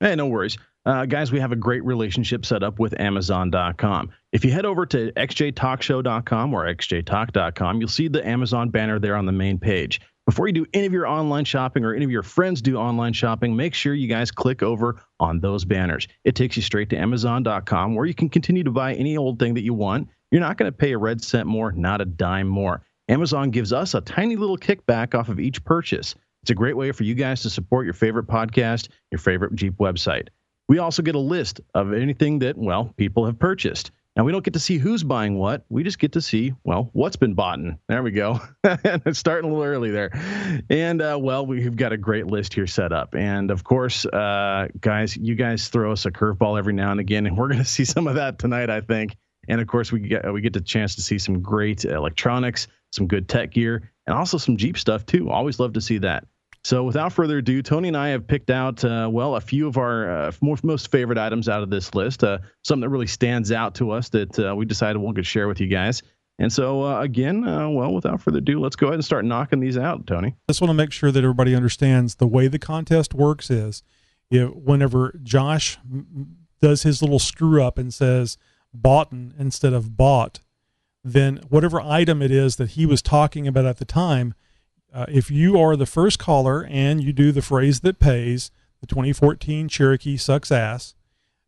Hey, no worries. Guys, we have a great relationship set up with Amazon.com. If you head over to xjtalkshow.com or xjtalk.com, you'll see the Amazon banner there on the main page. Before you do any of your online shopping or any of your friends do online shopping, make sure you guys click over on those banners. It takes you straight to Amazon.com where you can continue to buy any old thing that you want. You're not going to pay a red cent more, not a dime more. Amazon gives us a tiny little kickback off of each purchase. It's a great way for you guys to support your favorite podcast, your favorite Jeep website. We also get a list of anything that, well, people have purchased. Now, we don't get to see who's buying what. We just get to see, well, what's been bought. There we go. It's starting a little early there. And, well, we've got a great list here set up. And, of course, guys, you guys throw us a curveball every now and again, and we're going to see some of that tonight, I think. And, of course, we get the chance to see some great electronics, some good tech gear, and also some Jeep stuff, too. Always love to see that. So without further ado, Tony and I have picked out, well, a few of our most favorite items out of this list, something that really stands out to us that we decided we could share with you guys. And so, again, well, without further ado, let's go ahead and start knocking these out, Tony. Just want to make sure that everybody understands the way the contest works is whenever Josh does his little screw up and says boughten instead of bought, then whatever item it is that he was talking about at the time, if you are the first caller and you do the phrase that pays, the 2014 Cherokee sucks ass,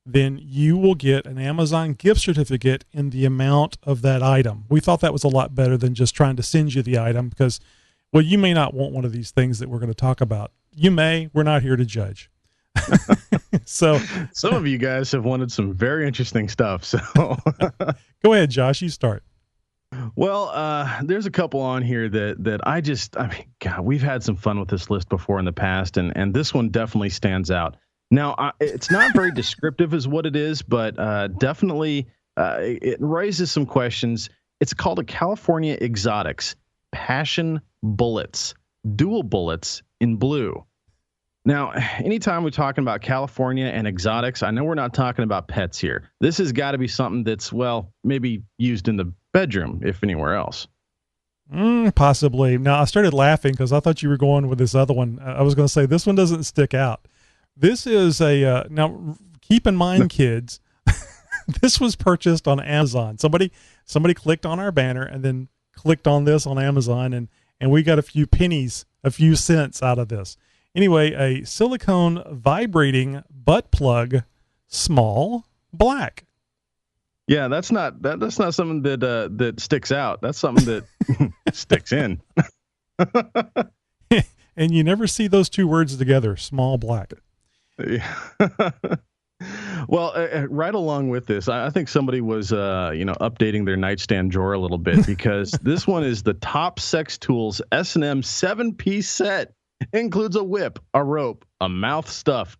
then you will get an Amazon gift certificate in the amount of that item. We thought that was a lot better than just trying to send you the item because, well, you may not want one of these things that we're going to talk about. You may. We're not here to judge. So some of you guys have wanted some very interesting stuff. So go ahead, Josh. You start. Well, there's a couple on here that I mean, God, we've had some fun with this list before in the past, and this one definitely stands out. Now, it's not very descriptive is what it is, but definitely it raises some questions. It's called a California Exotics Passion Bullets, dual bullets in blue. Now, anytime we're talking about California and exotics, I know we're not talking about pets here. This has got to be something that's, well, maybe used in the bedroom, if anywhere else. Possibly. Now, I started laughing because I thought you were going with this other one. I was going to say this one doesn't stick out. This is a now. Keep in mind, kids, this was purchased on Amazon. Somebody clicked on our banner and then clicked on this on Amazon, and we got a few pennies, a few cents out of this. Anyway, a silicone vibrating butt plug, small, black. Yeah, that's not something that sticks out. That's something that sticks in. And you never see those two words together, small, black. Yeah. Well, right along with this, I think somebody was, updating their nightstand drawer a little bit, because this one is the Top Sex Tools S&M 7-piece set. It includes a whip, a rope, a mouth stuff,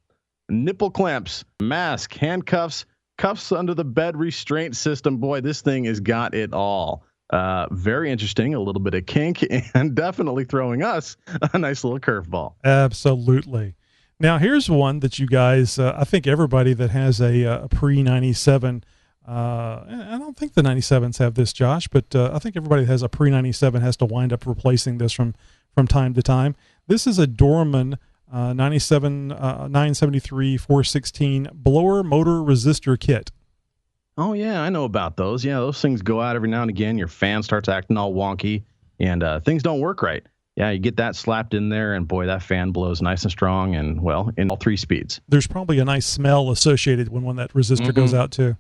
nipple clamps, mask, handcuffs, cuffs under the bed restraint system. Boy, this thing has got it all. Very interesting, a little bit of kink, and definitely throwing us a nice little curveball. Absolutely. Now, here's one that you guys, I think everybody that has a pre-97, I don't think the 97s have this, Josh, but I think everybody that has a pre-97 has to wind up replacing this from time to time. This is a Dorman 973 416 blower motor resistor kit. Oh, yeah, I know about those. Yeah, those things go out every now and again. Your fan starts acting all wonky, and things don't work right. Yeah, you get that slapped in there, and boy, that fan blows nice and strong, and, well, in all 3 speeds. There's probably a nice smell associated when that resistor goes out, too.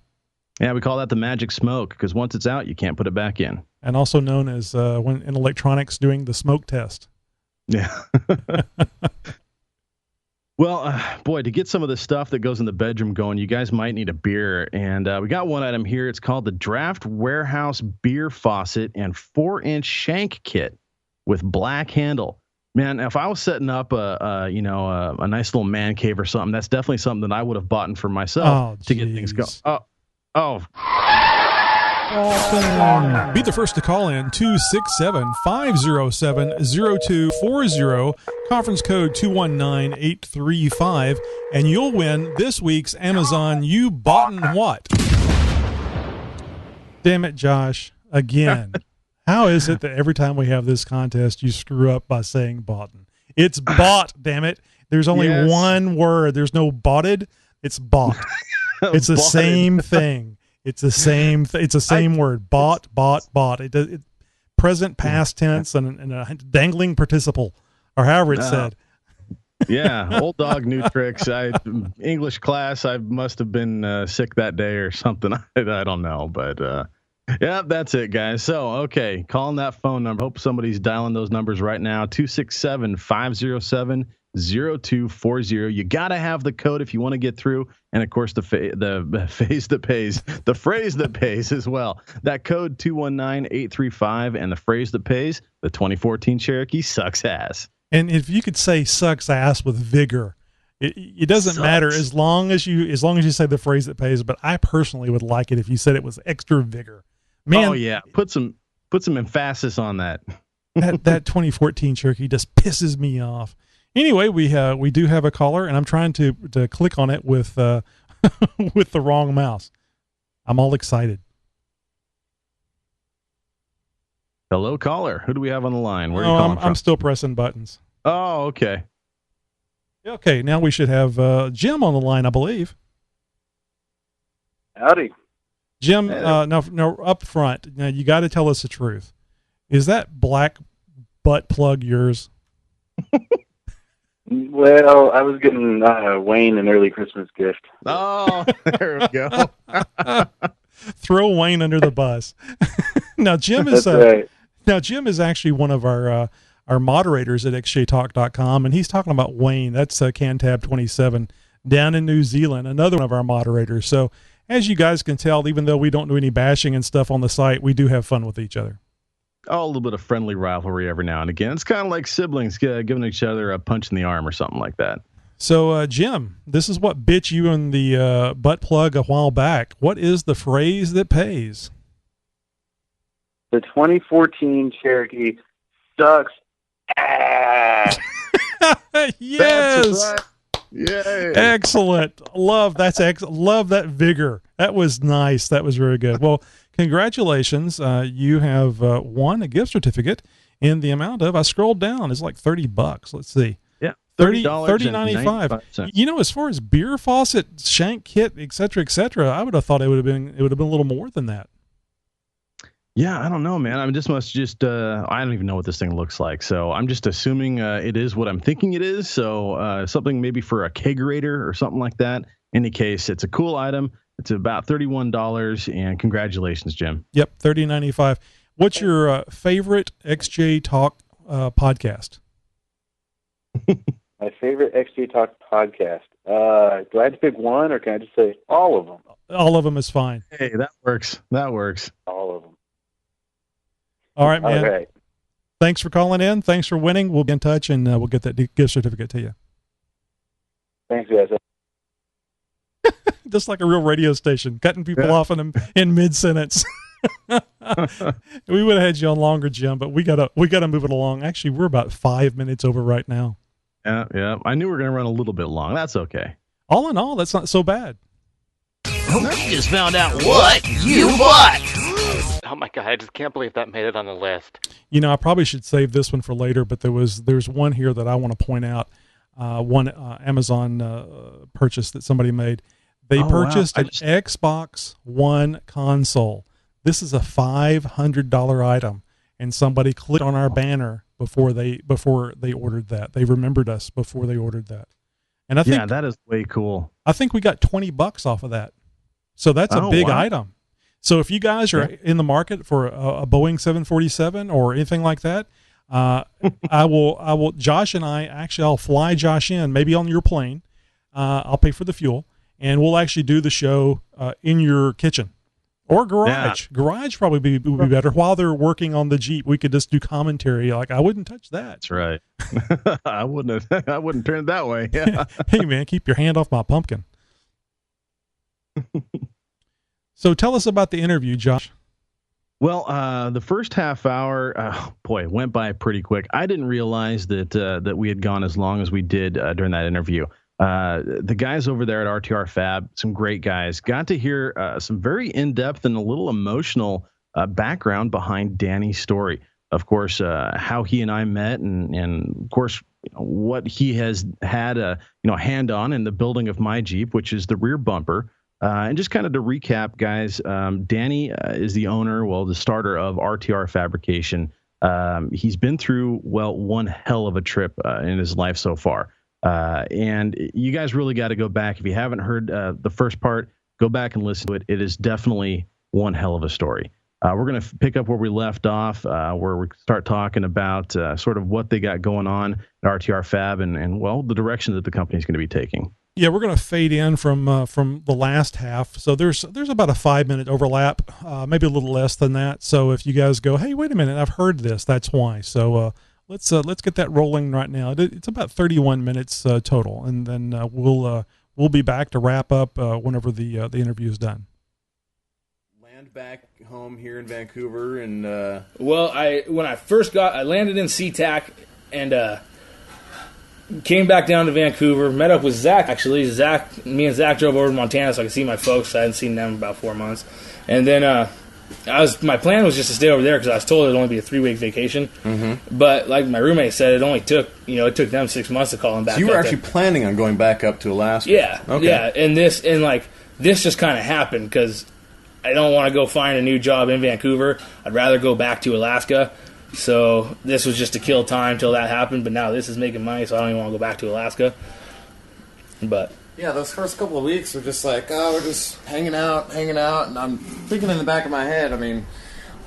Yeah, we call that the magic smoke, because once it's out, you can't put it back in. And also known as, when in electronics, doing the smoke test. Yeah. Well, boy, to get some of the stuff that goes in the bedroom going, you guys might need a beer. And we got one item here. It's called the Draft Warehouse Beer Faucet and 4-inch shank kit with black handle. Man, if I was setting up a nice little man cave or something, that's definitely something that I would have bought for myself to get things going. Awesome. Be the first to call in 267-507-0240, conference code 219835, and you'll win this week's Amazon You Boughten What? Damn it, Josh. Again. How is it that every time we have this contest, you screw up by saying boughten? It's bought, damn it. There's only one word. There's no boughted. It's bought. It's the same thing. It's the same. It's the same word. Bought. It present, past tense, and a dangling participle, or however it's said. Yeah, old dog, new tricks. English class. I must have been sick that day or something. I don't know, but yeah, that's it, guys. So okay, calling that phone number. Hope somebody's dialing those numbers right now. 267-507-0240. You got to have the code if you want to get through, and of course the phrase that pays as well. That code 219835, and the phrase that pays. The 2014 Cherokee sucks ass. And if you could say sucks ass with vigor, it doesn't matter as long as you say the phrase that pays. But I personally would like it if you said it with extra vigor. Man, oh yeah, put some emphasis on that. that 2014 Cherokee just pisses me off. Anyway, we do have a caller, and I'm trying to click on it with with the wrong mouse. I'm all excited. Hello, caller. Who do we have on the line? Where are you calling from? I'm still pressing buttons. Oh, okay. Okay, now we should have Jim on the line, I believe. Howdy. Jim, now up front, now you got to tell us the truth. Is that black butt plug yours? Well, I was getting Wayne an early Christmas gift. Oh, there we go. Throw Wayne under the bus. Now Jim is right. Now Jim is actually one of our moderators at xjtalk.com, and he's talking about Wayne. That's Cantab 27 down in New Zealand, another one of our moderators. So as you guys can tell, even though we don't do any bashing and stuff on the site, we do have fun with each other. Oh, a little bit of friendly rivalry every now and again. It's kind of like siblings giving each other a punch in the arm or something like that. So, Jim, this is what bit you in the butt plug a while back. What is the phrase that pays? The 2014 Cherokee sucks ass. Yes. Right. Yay. Excellent. Love that vigor. That was nice. That was very good. Well, congratulations. You have won a gift certificate in the amount of, I scrolled down, it's like $30. Let's see. Yeah. $30.95. You know, as far as beer faucet, shank kit, et cetera, I would have thought it would have been a little more than that. Yeah, I don't know, man. I mean, this must just, I don't even know what this thing looks like. So I'm just assuming it is what I'm thinking it is. So something maybe for a kegerator or something like that. In any case, it's a cool item. It's about $31, and congratulations, Jim. Yep, $30.95. What's your favorite XJ Talk podcast? My favorite XJ Talk podcast. Do I have to pick one, or can I just say all of them? All of them is fine. Hey, that works. All of them. All right, man. All right. Thanks for calling in. Thanks for winning. We'll be in touch, and we'll get that gift certificate to you. Thanks, guys. Just like a real radio station, cutting people off in mid-sentence. We would have had you on longer, Jim, but we gotta move it along. Actually, we're about 5 minutes over right now. Yeah. I knew we were going to run a little bit long. That's okay. All in all, that's not so bad. We just found out what you bought. Oh my God, I just can't believe that made it on the list. You know, I probably should save this one for later, but there's one here that I want to point out. One Amazon purchase that somebody made. They purchased an Xbox One console. This is a $500 item, and somebody clicked on our banner before they ordered that. They remembered us before they ordered that. And I think that is way cool. I think we got $20 off of that. So that's a big item. So if you guys are in the market for a Boeing 747 or anything like that, I will, Josh and I'll fly Josh in, maybe on your plane. I'll pay for the fuel, and we'll actually do the show in your kitchen or garage. Yeah. Garage probably would be better. While they're working on the Jeep, we could just do commentary. Like, I wouldn't touch that. That's right. I wouldn't turn it that way. Yeah. Hey man, keep your hand off my pumpkin. So tell us about the interview, Josh. Well, the first half hour, went by pretty quick. I didn't realize that we had gone as long as we did during that interview. The guys over there at RTR Fab, some great guys, got to hear some very in-depth and a little emotional background behind Danny's story. Of course, how he and I met, and of course, what he has had a hand on in the building of my Jeep, which is the rear bumper. And just kind of to recap, guys, Danny is the starter of RTR Fabrication. He's been through, one hell of a trip in his life so far. And you guys really got to go back. If you haven't heard the first part, go back and listen to it. It is definitely one hell of a story. We're going to pick up where we left off, where we start talking about sort of what they got going on at RTR Fab and the direction that the company is going to be taking. Yeah, we're going to fade in from the last half. So there's about a 5-minute overlap, maybe a little less than that. So if you guys go, hey, wait a minute, I've heard this, that's why. So let's get that rolling right now. It's about 31 minutes total, and then we'll be back to wrap up whenever the interview is done. Land back home here in Vancouver, and when I landed in SeaTac and came back down to Vancouver, met up with Zach, actually. Me and Zach drove over to Montana so I could see my folks. I hadn't seen them in about 4 months. And then my plan was just to stay over there because I was told it would only be a 3-week vacation. Mm-hmm. But like my roommate said, it only took, it took them 6 months to call him back. So you were actually planning on going back up to Alaska? Yeah. Okay. Yeah. And this just kind of happened because I don't want to go find a new job in Vancouver. I'd rather go back to Alaska. So this was just to kill time till that happened, but now this is making money, so I don't even want to go back to Alaska. But yeah, those first couple of weeks were just like, we're just hanging out, and I'm thinking in the back of my head, I mean,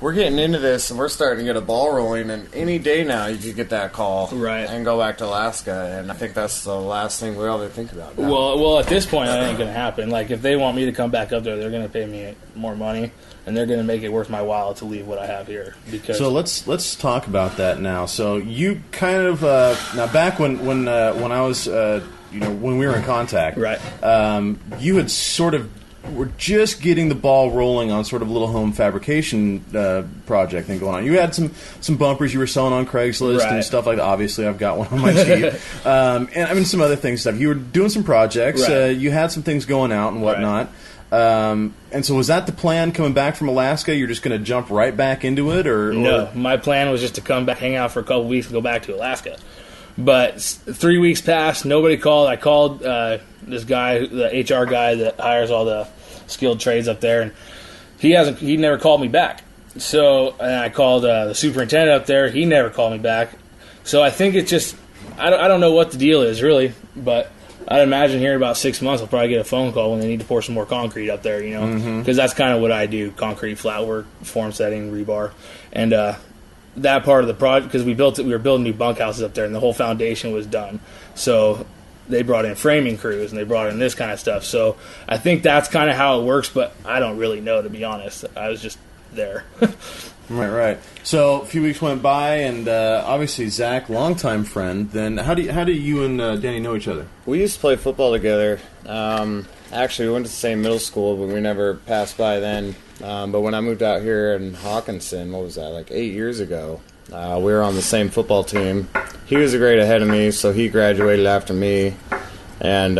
we're getting into this, and we're starting to get a ball rolling, and any day now you could get that call and go back to Alaska, and I think that's the last thing we all think about now. Well, at this point, that ain't going to happen. Like, if they want me to come back up there, they're going to pay me more money. And they're going to make it worth my while to leave what I have here. So let's talk about that now. So you kind of now back when I was when we were in contact, right? You had sort of were just getting the ball rolling on sort of a little home fabrication project thing going on. You had some bumpers you were selling on Craigslist and stuff like that. Obviously, I've got one on my Jeep, and I mean some other things. Stuff you were doing some projects. You had some things going out and whatnot. And so was that the plan coming back from Alaska? You're just going to jump right back into it? Or No, my plan was just to come back, hang out for a couple weeks, and go back to Alaska. But 3 weeks passed, nobody called. I called this guy, the HR guy that hires all the skilled trades up there, and he never called me back. So and I called the superintendent up there. He never called me back. So I think it's just, I don't know what the deal is, really, but I'd imagine here in about 6 months I'll probably get a phone call when they need to pour some more concrete up there, because that's kind of what I do, concrete, flat work, form setting, rebar. And that part of the project, because we were building new bunkhouses up there, and the whole foundation was done. So they brought in framing crews, and they brought in this kind of stuff. So I think that's kind of how it works, but I don't really know, to be honest. I was just there. Right. So a few weeks went by, and obviously Zach, longtime friend. Then how do you and Danny know each other? We used to play football together. Actually, we went to the same middle school, but we never passed by then. But when I moved out here in Hawkinson, what was that, like 8 years ago, we were on the same football team. He was a grade ahead of me, so he graduated after me. And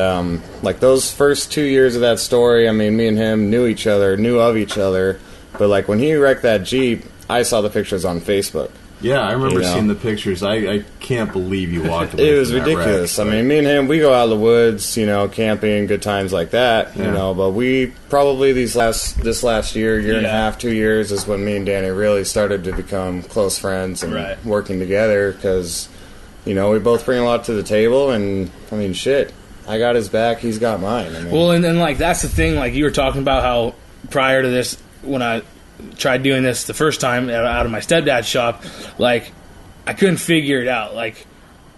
like those first 2 years of that story, I mean, me and him knew of each other. But like when he wrecked that Jeep, I saw the pictures on Facebook. Yeah, I remember seeing the pictures. I can't believe you walked away. It was ridiculous. I mean, me and him, we go out of the woods, camping, good times like that, But we probably this last year and a half, 2 years is when me and Danny really started to become close friends and working together because, we both bring a lot to the table. And I mean, shit, I got his back, he's got mine. I mean, well, and then like that's the thing. Like you were talking about how prior to this, when I tried doing this the first time out of my stepdad's shop, like I couldn't figure it out. Like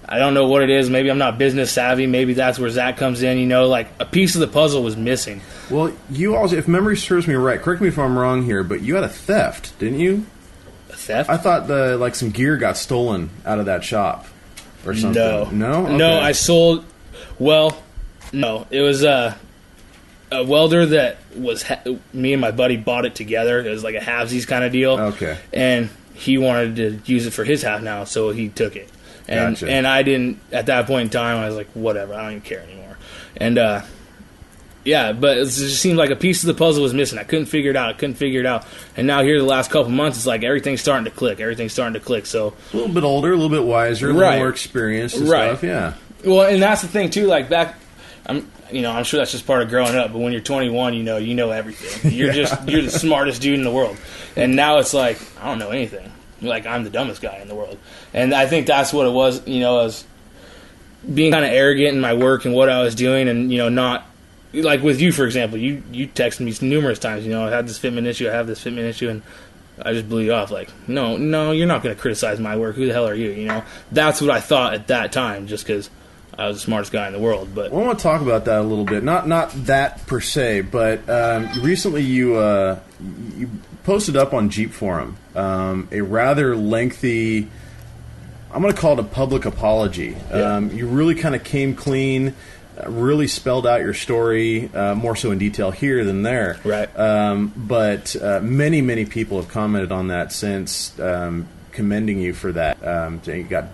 I don't know what it is. Maybe I'm not business savvy. Maybe that's where Zach comes in. Like a piece of the puzzle was missing. Well, you also, if memory serves me right, correct me if I'm wrong here, but you had a theft, didn't you? A theft? I thought some gear got stolen out of that shop or something. No, okay. No. I sold. Well, no. It was a welder that was me and my buddy bought it together. It was like a halvesies kind of deal. Okay. And he wanted to use it for his half now, so he took it. And Gotcha. And I didn't, at that point in time, I was like, whatever, I don't even care anymore. And but it just seemed like a piece of the puzzle was missing. I couldn't figure it out. And now here the last couple months, it's like everything's starting to click. So a little bit older, a little bit wiser, a little more experienced and stuff. Yeah. Well, and that's the thing too. Like back, I'm sure that's just part of growing up. But when you're 21, you know everything. You're you're the smartest dude in the world. And now it's like I don't know anything. Like I'm the dumbest guy in the world. And I think that's what it was. I was being kind of arrogant in my work and what I was doing, and not like with you, for example. You texted me numerous times. I had this fitment issue. And I just blew you off. Like, no, you're not going to criticize my work. Who the hell are you? That's what I thought at that time, just because I was the smartest guy in the world. But I want to talk about that a little bit. Not that per se, but recently you posted up on Jeep Forum a rather lengthy, I'm going to call it a public apology. Yeah. You really kind of came clean, really spelled out your story, more so in detail here than there. Right. But many people have commented on that since, commending you for that. You got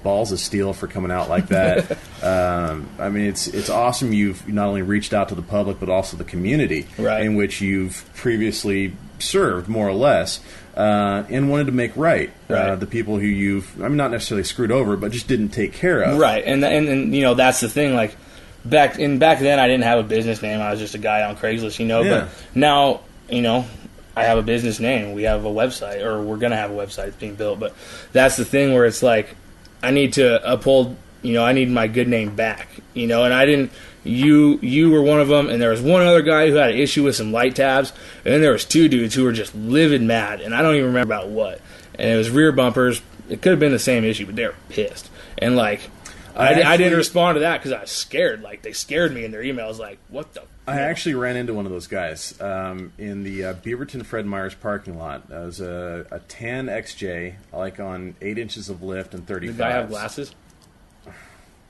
balls of steel for coming out like that. I mean, it's awesome. You've not only reached out to the public, but also the community in which you've previously served, more or less, and wanted to make right. The people who you've, not necessarily screwed over, but just didn't take care of. Right, and that's the thing. Like back then, I didn't have a business name. I was just a guy on Craigslist. Yeah. But now, I have a business name. We have a website, or we're gonna have a website that's being built. But that's the thing where it's like, I need to uphold, I need my good name back, and I didn't, you were one of them, and there was one other guy who had an issue with some light tabs, and then there was two dudes who were just livid mad, and I don't even remember about what, and it was rear bumpers. It could have been the same issue, but they were pissed, and like, I didn't respond to that because I was scared. Like, they scared me in their emails, like, what the I actually ran into one of those guys in the Beaverton Fred Meyer's parking lot. It was a tan XJ, like on 8 inches of lift and 35. Did the guy have glasses?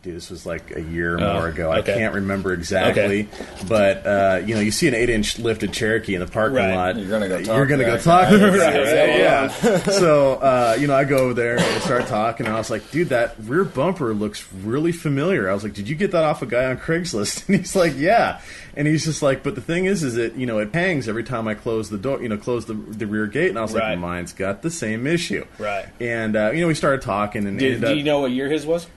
dude, this was like a year or more ago. Okay. I can't remember exactly, but you see an 8-inch lifted Cherokee in the parking lot. You're gonna go talk. You're gonna go talk. Yeah. So I go over there and start talking, and I was like, dude, that rear bumper looks really familiar. I was like, did you get that off a guy on Craigslist? And he's like, yeah. And he's just like, but the thing is it it hangs every time I close the door, close the rear gate. And I was like, mine's got the same issue. Right. And we started talking, and do you know what year his was?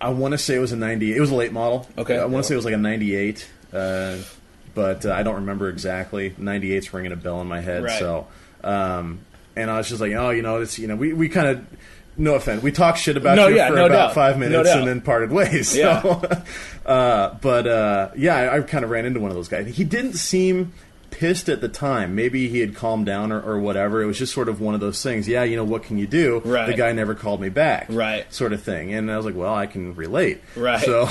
I want to say it was a 98. It was a late model. Okay. I want to say it was like a 98, but I don't remember exactly. 98's ringing a bell in my head. Right. So, and I was just like, it's we kind of, no offense, we talked shit about you for about 5 minutes and then parted ways. Yeah. So, I kind of ran into one of those guys. He didn't seem pissed at the time. Maybe he had calmed down or whatever. It was just sort of one of those things. Yeah, what can you do? Right. The guy never called me back. Right. Sort of thing. And I was like, well, I can relate. Right. So,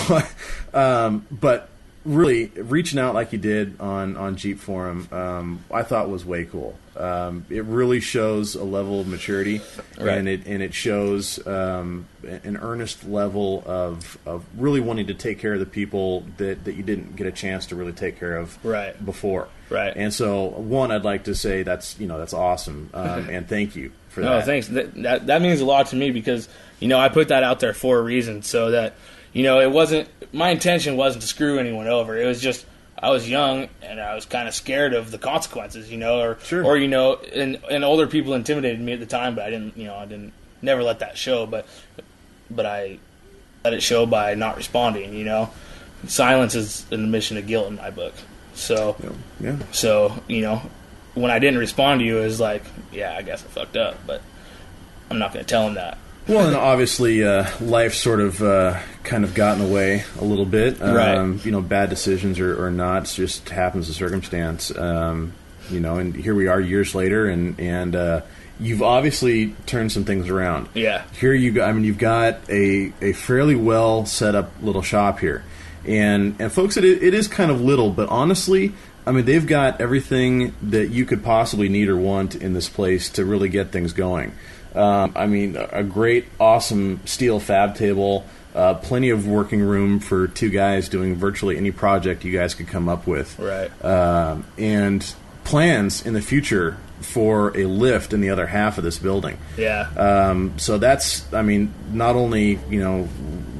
but really reaching out like you did on Jeep Forum, I thought was way cool. It really shows a level of maturity, right. and it shows an earnest level of really wanting to take care of the people that you didn't get a chance to really take care of before. Right. And so, one, I'd like to say that's awesome, and thank you for that. No, thanks. That means a lot to me because I put that out there for a reason, so that it wasn't my intention wasn't to screw anyone over. It was just I was young and I was kind of scared of the consequences, or and older people intimidated me at the time, but I didn't never let that show, but I let it show by not responding. Silence is an admission of guilt in my book. So, yeah. So, when I didn't respond to you, it was like, yeah, I guess I fucked up, but I'm not going to tell him that. Well, and obviously, life sort of kind of got in the way a little bit. Right. Bad decisions or not, it just happens to circumstance. And here we are years later, and you've obviously turned some things around. Yeah. Here you go. I mean, you've got a fairly well set up little shop here. And folks, it is kind of little, but honestly, I mean, they've got everything that you could possibly need or want in this place to really get things going. I mean, a great, awesome steel fab table, plenty of working room for two guys doing virtually any project you guys could come up with. Right. And plans in the future for a lift in the other half of this building. Yeah. So that's, I mean, not only,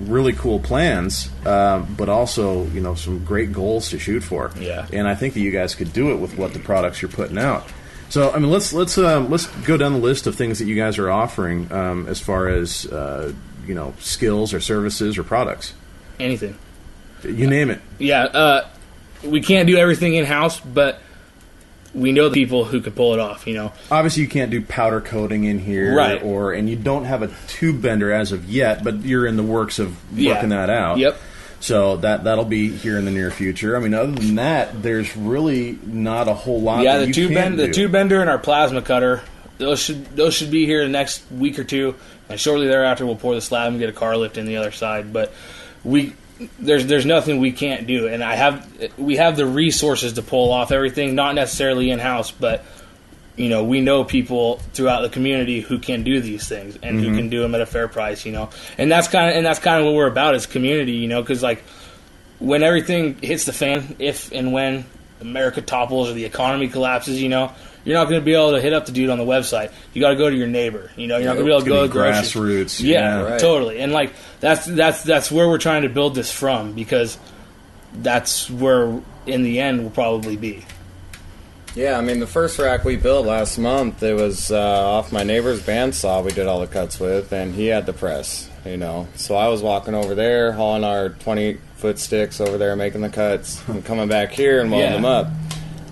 really cool plans, but also, some great goals to shoot for. Yeah. And I think that you guys could do it with what the products you're putting out. So, I mean, let's go down the list of things that you guys are offering as far as skills or services or products. Anything. You name it. Yeah. We can't do everything in house, but we know the people who could pull it off. Obviously, you can't do powder coating in here, right? And you don't have a tube bender as of yet, but you're in the works of working that out. Yep. So that'll be here in the near future. I mean, other than that, there's really not a whole lot. Yeah, that the tube bender and our plasma cutter, those should be here the next week or two, and shortly thereafter we'll pour the slab and get a car lift in the other side. But there's nothing we can't do, and we have the resources to pull off everything, not necessarily in house, but we know people throughout the community who can do these things and who can do them at a fair price, and that's kind of what we're about as community, because like when everything hits the fan, if and when America topples or the economy collapses, you're not going to be able to hit up the dude on the website. You got to go to your neighbor. You're not going to be able to go to the grassroots. Yeah, right. Totally. And like that's where we're trying to build this from, because that's where in the end we'll probably be. Yeah, I mean, the first rack we built last month, it was off my neighbor's bandsaw we did all the cuts with, and he had the press, So I was walking over there, hauling our 20-foot sticks over there, making the cuts, and coming back here and welding them up.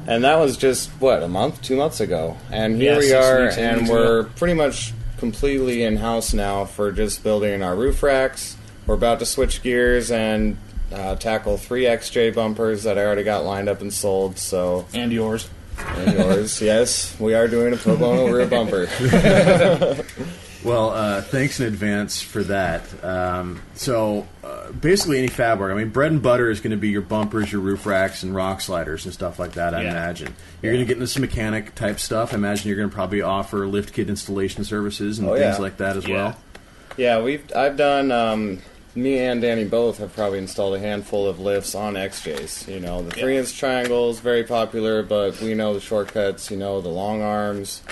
And that was just, a month, 2 months ago. And here we are, and we're pretty much completely in-house now for just building our roof racks. We're about to switch gears and tackle 3 XJ bumpers that I already got lined up and sold. So And yours. And yours, yes. We are doing a pro bono rear bumper. Well, thanks in advance for that. So basically any fab work. I mean, bread and butter is going to be your bumpers, your roof racks, and rock sliders and stuff like that, I imagine. You're going to get into some mechanic-type stuff. I imagine you're going to probably offer lift kit installation services and things like that as well. Yeah, I've done me and Danny both have probably installed a handful of lifts on XJs. You know, the 3-inch triangles, very popular, but we know the shortcuts, you know, the long arms,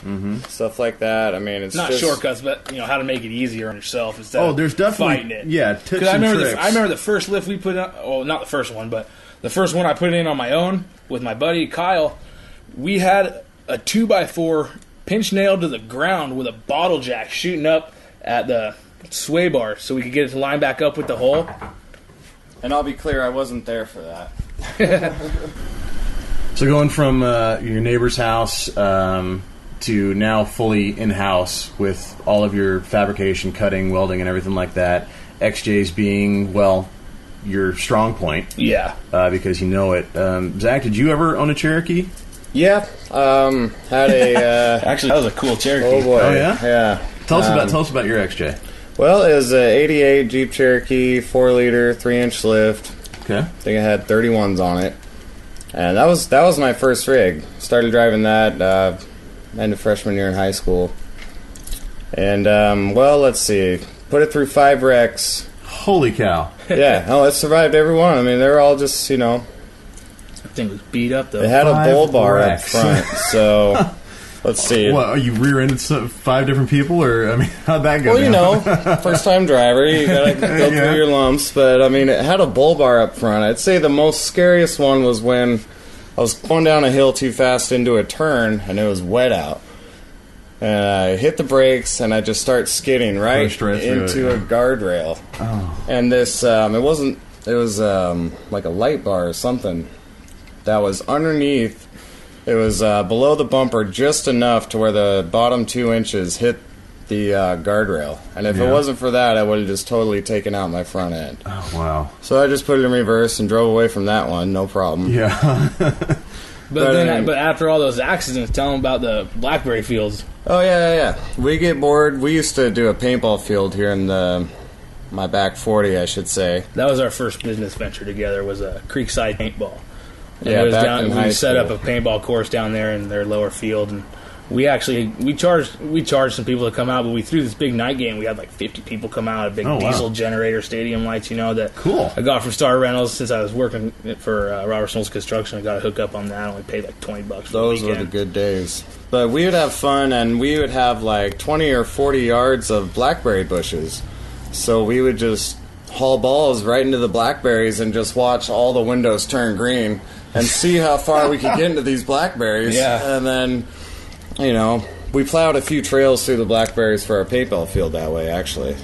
stuff like that. I mean, it's not just shortcuts, but, you know, how to make it easier on yourself instead Oh, there's of definitely fighting it. yeah, tips I and remember tricks. I remember the first lift we put on, well, not the first one, but the first one I put in on my own with my buddy Kyle. We had a 2x4 pinch nailed to the ground with a bottle jack shooting up at the sway bar so we could get it to line back up with the hole. And I'll be clear, I wasn't there for that. So going from your neighbor's house to now fully in-house with all of your fabrication, cutting, welding, and everything like that, XJs being, well, your strong point. Yeah. Because you know it. Zach, did you ever own a Cherokee? Yeah. Had a... Actually, that was a cool Cherokee. Oh, boy. Oh, yeah? Yeah. Tell us about your XJ. Well, it was a 88 Jeep Cherokee, 4-liter, 3-inch lift. Okay. I think it had 31s on it. And that was my first rig. Started driving that end of freshman year in high school. And, well, let's see. Put it through 5 wrecks. Holy cow. Yeah. Oh, it survived every one. I mean, they were all just, you know... That thing was beat up, though. It had a bull bar wrecks. up front, so... Let's see. What, are you rear-ended 5 different people, or, I mean, how'd that go Well, you down? know, first-time driver, you gotta go through your lumps, but, I mean, it had a bull bar up front. I'd say the most scariest one was when I was going down a hill too fast into a turn, and it was wet out. And I hit the brakes, and I just start skidding right into a guardrail. Oh. And this, it was like a light bar or something that was underneath. It was below the bumper just enough to where the bottom 2 inches hit the guardrail. And if it wasn't for that, I would have just totally taken out my front end. Oh, wow. So I just put it in reverse and drove away from that one, no problem. Yeah. But after all those accidents, tell them about the blackberry fields. Oh, yeah. We get bored. We used to do a paintball field here in my back 40, I should say. That was our first business venture together, was a Creekside paintball. And Yeah, it was back in high we set school. up a paintball course down there in their lower field, and we charged some people to come out, but we threw this big night game. We had like 50 people come out, a big diesel generator, stadium lights, you know, that cool. I got from Star Rentals since I was working for Robert Snow's Construction. I got a hookup on that. I only paid like $20 for Those the were the good days. But we would have fun, and we would have like 20 or 40 yards of blackberry bushes. So we would just haul balls right into the blackberries and just watch all the windows turn green and see how far we could get into these blackberries. Yeah. And then, you know, we plowed a few trails through the blackberries for our paintball field that way, actually.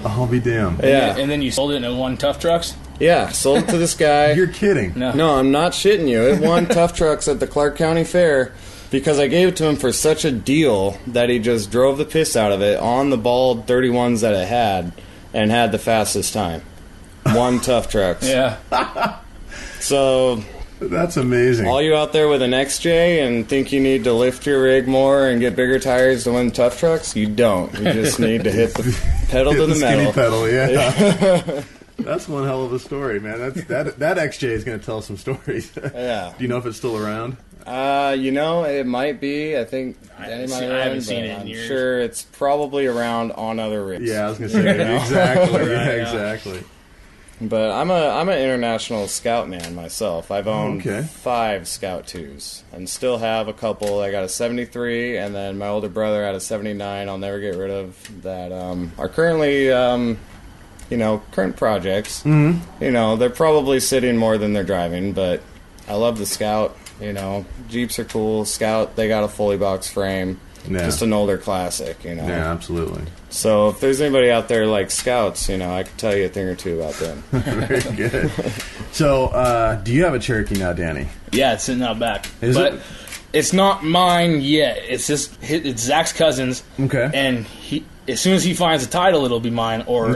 I'll be damned. Yeah. And then you sold it in one Tough Trucks? Yeah, sold it to this guy. You're kidding. No, I'm not shitting you. It won Tough Trucks at the Clark County Fair because I gave it to him for such a deal that he just drove the piss out of it on the bald 31s that it had and had the fastest time. Won Tough Trucks. Yeah. So... That's amazing. All you out there with an XJ and think you need to lift your rig more and get bigger tires to win Tough Trucks, you don't. You just need to hit the pedal to the metal. Skinny pedal, yeah. That's one hell of a story, man. That XJ is going to tell some stories. Yeah. Do you know if it's still around? You know, it might be. I think I haven't seen it in years. I'm sure it's probably around on other rigs. Yeah, I was going to say exactly. Right, exactly. But I'm an international scout man myself. I've owned 5 Scout 2s and still have a couple. I got a 73, and then my older brother had a 79. I'll never get rid of that. Are currently, current projects. Mm-hmm. You know, they're probably sitting more than they're driving, but I love the Scout. You know, Jeeps are cool. Scout, they got a fully box frame. Yeah. Just an older classic, you know. Yeah, absolutely. So if there's anybody out there like Scouts, you know, I could tell you a thing or two about them. Very good. So, do you have a Cherokee now, Danny? Yeah, it's sitting out back. Is it? It's not mine yet. It's Zach's cousin's. Okay. And as soon as he finds a title, it'll be mine. Or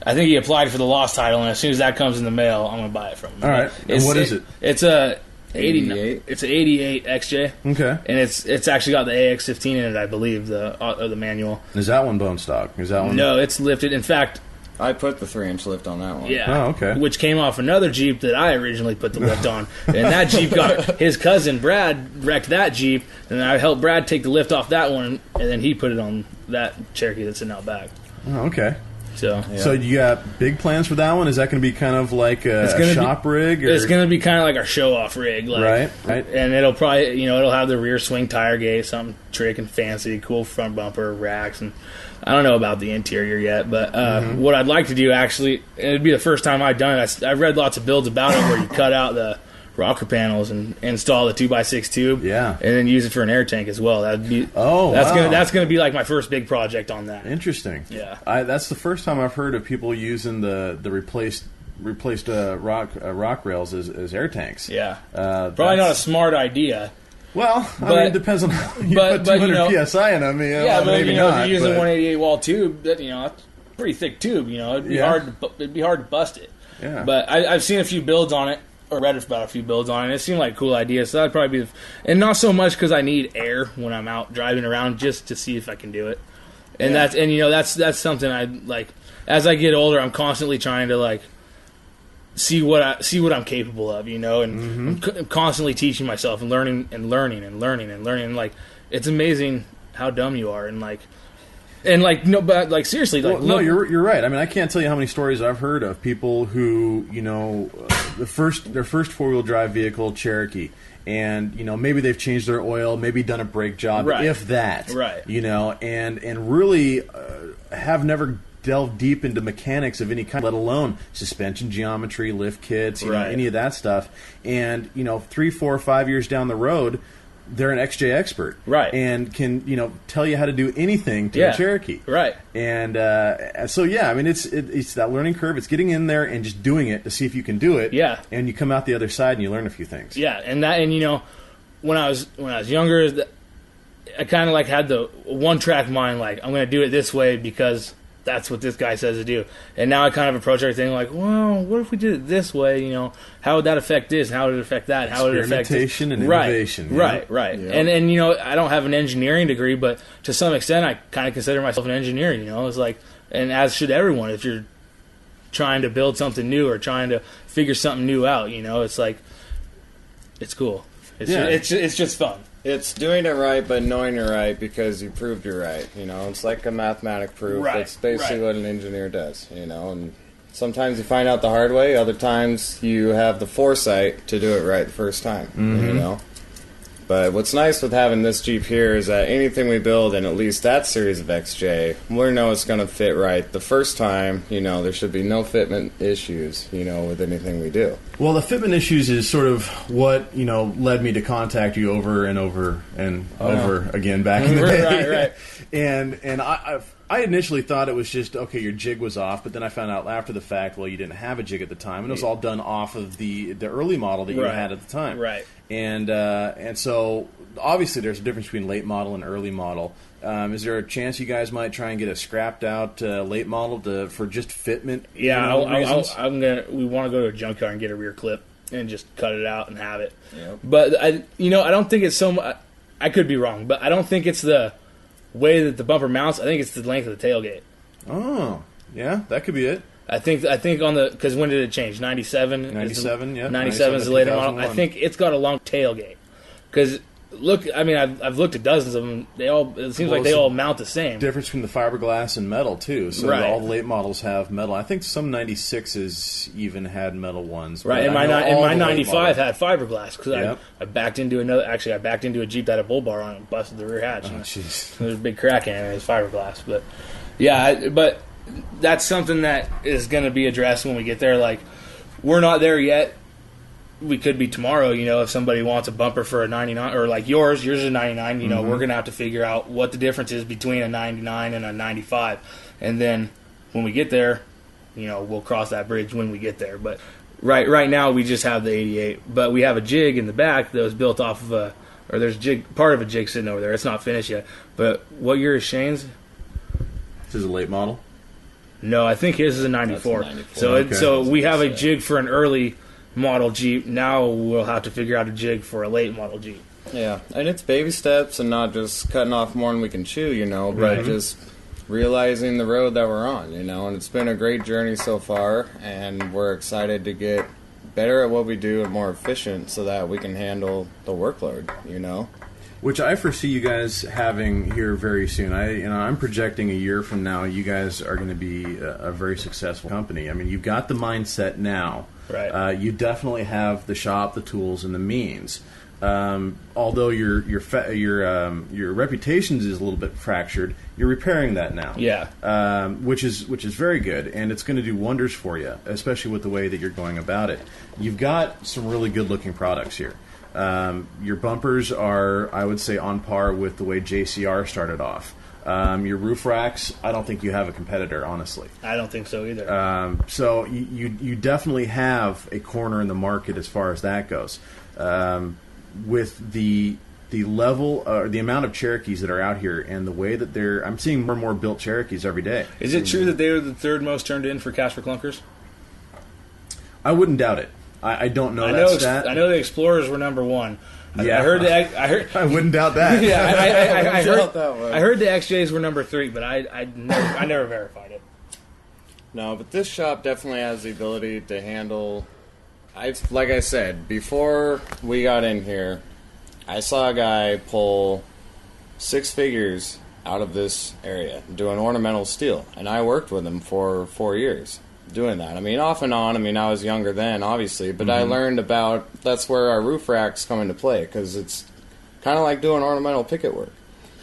I think he applied for the lost title, and as soon as that comes in the mail, I'm going to buy it from him. All right. And what is it? It's a 88. It's an 88 XJ. Okay. And it's actually got the AX15 in it, I believe, the manual. Is that one bone stock? Is that one? No, it's lifted. In fact, I put the 3-inch lift on that one. Yeah. Oh, okay. Which came off another Jeep that I originally put the lift on. And that Jeep got his cousin Brad wrecked that Jeep, and I helped Brad take the lift off that one, and then he put it on that Cherokee that's in out back. Oh, okay. So you got big plans for that one? Is that going to be kind of like a shop rig? Or? It's going to be kind of like our show-off rig. Right. And it'll probably, it'll have the rear swing tire gate, something trick and fancy, cool front bumper, racks, and I don't know about the interior yet, but what I'd like to do, actually, it'd be the first time I've done it. I've read lots of builds about it where you cut out the rocker panels and install the 2x6 tube, and then use it for an air tank as well. That'd be that's gonna be like my first big project on that. Interesting. Yeah, that's the first time I've heard of people using the replaced rock rails as air tanks. Yeah, probably not a smart idea. Well, I mean, it depends on how you put 200 psi in them. But maybe if not. you're using 188 wall tube, that's a pretty thick tube. It'd be hard to bust it. Yeah. But I've seen a few builds on it, or read about a few builds on it. It seemed like a cool idea, so that'd probably be, and not so much because I need air when I'm out driving around, just to see if I can do it. And that's something I like. As I get older, I'm constantly trying to like see what I'm capable of, and I'm constantly teaching myself and learning. And like, it's amazing how dumb you are, but seriously, no, you're right. I mean, I can't tell you how many stories I've heard of people who, their first 4-wheel drive vehicle, Cherokee, and maybe they've changed their oil, maybe done a brake job, if that, and really have never delved deep into mechanics of any kind, let alone suspension geometry, lift kits, any of that stuff. And 3, 4, 5 years down the road, they're an XJ expert, and can tell you how to do anything to a Cherokee, And so I mean, it's that learning curve. It's getting in there and just doing it to see if you can do it, and you come out the other side and you learn a few things. And when I was younger, I kind of like had the one track mind, like I'm going to do it this way because that's what this guy says to do. And now I kind of approach everything like, well, what if we did it this way? How would that affect this? How would it affect that? How would it affect experimentation and innovation? Right. Yeah. And I don't have an engineering degree, but to some extent, I kind of consider myself an engineer. It's like, and as should everyone, if you're trying to build something new or trying to figure something new out, it's like, it's cool. It's just fun. It's doing it right, but knowing you're right because you proved you're right. It's like a mathematic proof. That's basically what an engineer does. And sometimes you find out the hard way. Other times you have the foresight to do it right the first time. But what's nice with having this Jeep here is that anything we build in at least that series of XJ, we know it's going to fit right the first time. There should be no fitment issues, with anything we do. Well, the fitment issues is sort of what, led me to contact you over and over and over again back in the day. Right. And I initially thought it was just, okay, your jig was off, but then I found out after the fact, well, you didn't have a jig at the time, and it was all done off of the early model that you had at the time. Right. And so obviously there's a difference between late model and early model. Is there a chance you guys might try and get a scrapped out late model for just fitment? Yeah, we want to go to a junkyard and get a rear clip and just cut it out and have it. Yep. But I don't think it's so much. I could be wrong, but I don't think it's the way that the bumper mounts. I think it's the length of the tailgate. Oh, yeah, that could be it. I think on the, because when did it change? 97? 97, yeah. 97 is the later model. I think it's got a long tailgate. Because look, I mean, I've looked at dozens of them. It seems like they all mount the same. Difference between the fiberglass and metal too. So right. All the late models have metal. I think some 96s even had metal ones. Right, and my 95 had fiberglass because I backed into I backed into a Jeep that had a bull bar on it and busted the rear hatch. Oh, jeez. There's a big crack in it. It was fiberglass, but but that's something that is going to be addressed when we get there. Like, we're not there yet. We could be tomorrow, if somebody wants a bumper for a 99, or like yours is a 99, we're going to have to figure out what the difference is between a 99 and a 95. And then when we get there, we'll cross that bridge when we get there. But right now we just have the 88, but we have a jig in the back that was built off of there's part of a jig sitting over there. It's not finished yet. But what year is Shane's? This is a late model? No, I think his is a 94. So we have a jig for an early model Jeep. Now we'll have to figure out a jig for a late model Jeep. Yeah, and it's baby steps and not just cutting off more than we can chew, but just realizing the road that we're on, and it's been a great journey so far, and we're excited to get better at what we do and more efficient so that we can handle the workload, which I foresee you guys having here very soon. I'm projecting a year from now, you guys are going to be a very successful company. I mean, you've got the mindset now. Right. You definitely have the shop, the tools, and the means. Although your reputation is a little bit fractured, you're repairing that now. Yeah. Which is very good, and it's going to do wonders for you, especially with the way that you're going about it. You've got some really good looking products here. Your bumpers are, I would say, on par with the way JCR started off. Your roof racks, I don't think you have a competitor, honestly. I don't think so either. So you definitely have a corner in the market as far as that goes. With the level or the amount of Cherokees that are out here and the way that I'm seeing more and more built Cherokees every day. Is it true that they were the third most turned in for Cash for Clunkers? I wouldn't doubt it. I don't know that stat. I know the Explorers were number one. Yeah. I heard. I wouldn't doubt that. Yeah, I heard the XJs were number 3, but I never verified it. No, but this shop definitely has the ability to handle. Like I said, before we got in here, I saw a guy pull 6 figures out of this area doing ornamental steel, and I worked with him for 4 years doing that. I mean, off and on. I mean, I was younger then, obviously, but I learned about that's where our roof racks come into play, because it's kind of like doing ornamental picket work.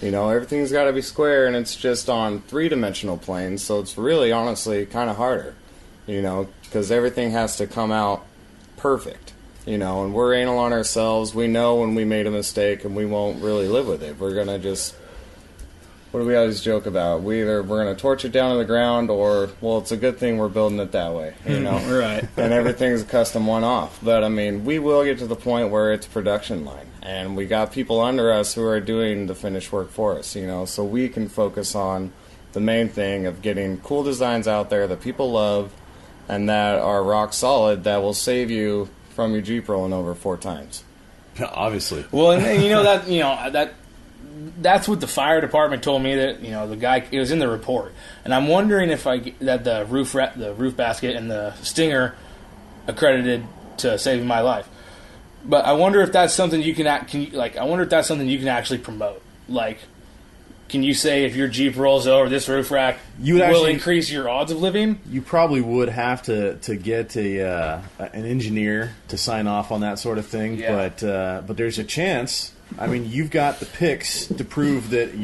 You know, everything's got to be square, and it's just on 3-dimensional planes, so it's really, honestly, kind of harder, you know, because everything has to come out perfect, you know, and we're anal on ourselves. We know when we made a mistake, and we won't really live with it. We're going to just... What do we always joke about? We're going to torch it down to the ground, or, well, it's a good thing we're building it that way, you know? Right. And everything's a custom one-off. But, I mean, we will get to the point where it's production line. And we got people under us who are doing the finished work for us, you know? So we can focus on the main thing of getting cool designs out there that people love and that are rock solid, that will save you from your Jeep rolling over 4 times. Obviously. Well, and that's what the fire department told me, that, you know, the guy, it was in the report, and I'm wondering if that the roof basket and the stinger accredited to saving my life. But I wonder if that's something you can I wonder if that's something you can actually promote. Like, can you say if your Jeep rolls over, this roof rack will increase your odds of living? You probably would have to get an engineer to sign off on that sort of thing. Yeah. But there's a chance. I mean, you've got the pics to prove that in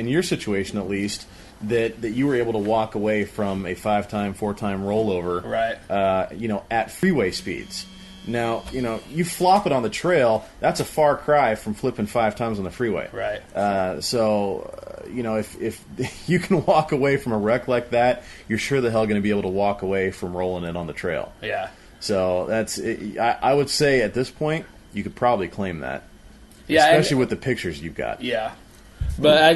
your situation at least, that you were able to walk away from a 5-time, 4-time rollover, right? You know, at freeway speeds. Now, you know, you flop it on the trail, that's a far cry from flipping 5 times on the freeway. Right. So, you know, if you can walk away from a wreck like that, you're sure the hell going to be able to walk away from rolling it on the trail. Yeah. So that's I would say at this point, you could probably claim that. Yeah, especially with the pictures you've got. Yeah, but I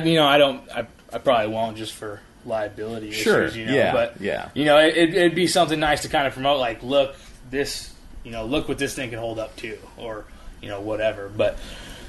probably won't, just for liability issues. You know, yeah, but yeah. You know, it'd be something nice to kind of promote. Like, look, this, you know, look what this thing can hold up to, or, you know, whatever. But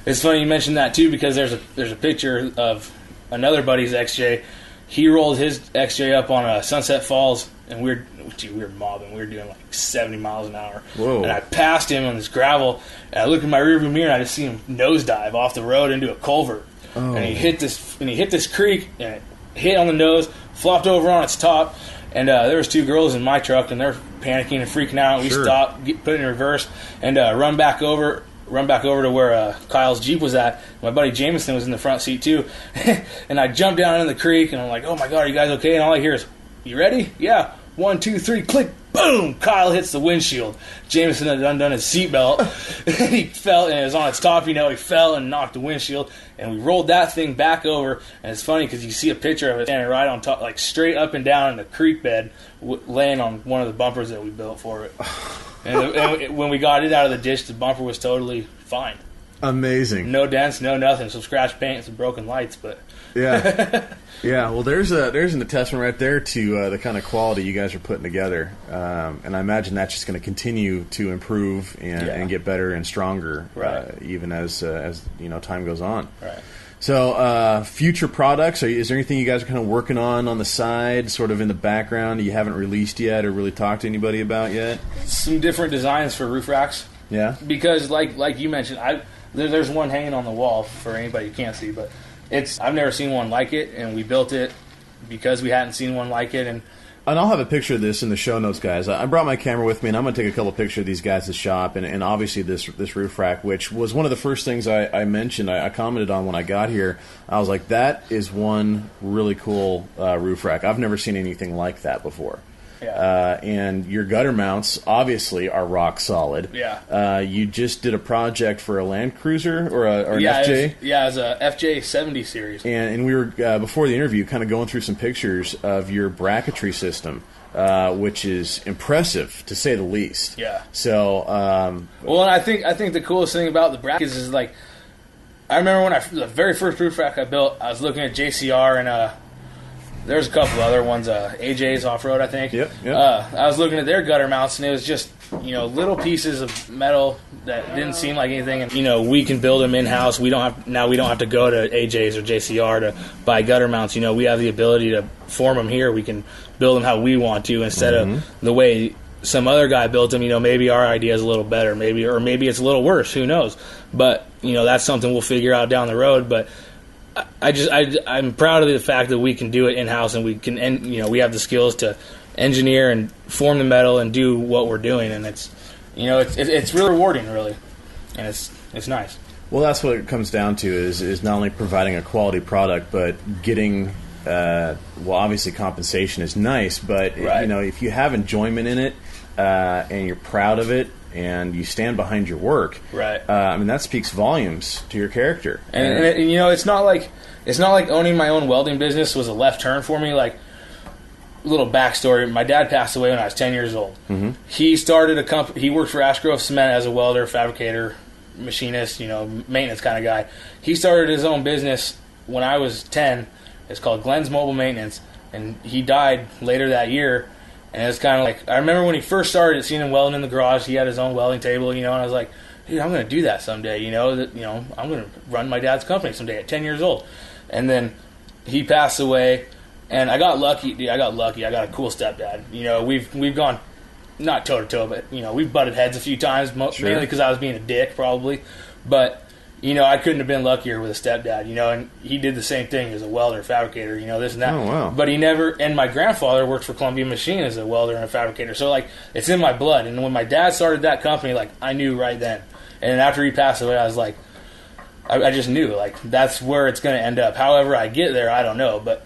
it's funny you mentioned that too, because there's a picture of another buddy's XJ. He rolled his XJ up on Sunset Falls, and we were mobbing. We were doing like 70 miles an hour. Whoa. And I passed him on this gravel, and I look in my rearview mirror, and I just see him nosedive off the road into a culvert. Oh. And he hit this creek, and it hit on the nose, flopped over on its top, and there was 2 girls in my truck, and they're panicking and freaking out. We stopped, put it in reverse, and run back over to where Kyle's Jeep was at. My buddy Jameson was in the front seat too. And I jumped down in the creek, and I'm like, oh my God, are you guys okay? And all I hear is, you ready? Yeah. 1, 2, 3, click, boom! Kyle hits the windshield. Jameson had undone his seatbelt. He fell, and it was on its top, you know, he fell and knocked the windshield. And we rolled that thing back over, and it's funny because you see a picture of it standing right on top, like straight up and down in the creek bed, laying on one of the bumpers that we built for it. And when we got it out of the ditch, the bumper was totally fine. Amazing. No dents, no nothing. Some scratch paint and some broken lights, but yeah, yeah. Well, there's an attestment right there to the kind of quality you guys are putting together, and I imagine that's just going to continue to improve and get better and stronger, even as you know, time goes on. Right. So, future products. Is there anything you guys are kind of working on the side, sort of in the background, you haven't released yet or really talked to anybody about yet? Some different designs for roof racks. Yeah. Because like you mentioned, There's one hanging on the wall for anybody who can't see, but I've never seen one like it, and we built it because we hadn't seen one like it. And I'll have a picture of this in the show notes, guys. I brought my camera with me, and I'm going to take a couple pictures of these guys' shop, and obviously this roof rack, which was one of the first things I mentioned. I commented on when I got here. I was like, that is one really cool roof rack. I've never seen anything like that before. Yeah. And your gutter mounts obviously are rock solid. Yeah. You just did a project for a Land Cruiser or an FJ? It was a FJ 70 series. And we were, before the interview, kind of going through some pictures of your bracketry system, which is impressive, to say the least. Yeah. So, well, and I think the coolest thing about the brackets is, like, I remember when the very first roof rack I built, I was looking at JCR and there's a couple other ones, AJ's Off-Road, I think. Yep. I was looking at their gutter mounts, and it was just, little pieces of metal that didn't seem like anything. And, we can build them in-house. We don't have to go to AJ's or JCR to buy gutter mounts. We have the ability to form them here. We can build them how we want to instead of the way some other guy built them. Maybe our idea is a little better, maybe it's a little worse. Who knows? But, that's something we'll figure out down the road. But I'm proud of the fact that we can do it in-house, and we have the skills to engineer and form the metal and do what we're doing, and it's really rewarding, really, and it's nice. Well, that's what it comes down to is not only providing a quality product, but getting obviously compensation is nice, but right. If you have enjoyment in it and you're proud of it, and you stand behind your work, right? That speaks volumes to your character. And it's not like owning my own welding business was a left turn for me. Like, little backstory: my dad passed away when I was 10 years old. Mm-hmm. He started a company. He worked for Ash Grove Cement as a welder, fabricator, machinist, maintenance kind of guy. He started his own business when I was 10. It's called Glenn's Mobile Maintenance, and he died later that year. And it's kind of like, I remember when he first started, seeing him welding in the garage. He had his own welding table, and I was like, dude, I'm going to do that someday. I'm going to run my dad's company someday at 10 years old. And then he passed away, and I got lucky. Dude, I got a cool stepdad. We've gone not toe to toe, but we've butted heads a few times, mainly because I was being a dick, probably. But I couldn't have been luckier with a stepdad, and he did the same thing as a welder, fabricator, this and that. Oh, wow. But he never, and my grandfather worked for Columbia Machine as a welder and a fabricator. So, it's in my blood. And when my dad started that company, I knew right then. And after he passed away, I was like, I just knew, that's where it's going to end up. However I get there, I don't know, but...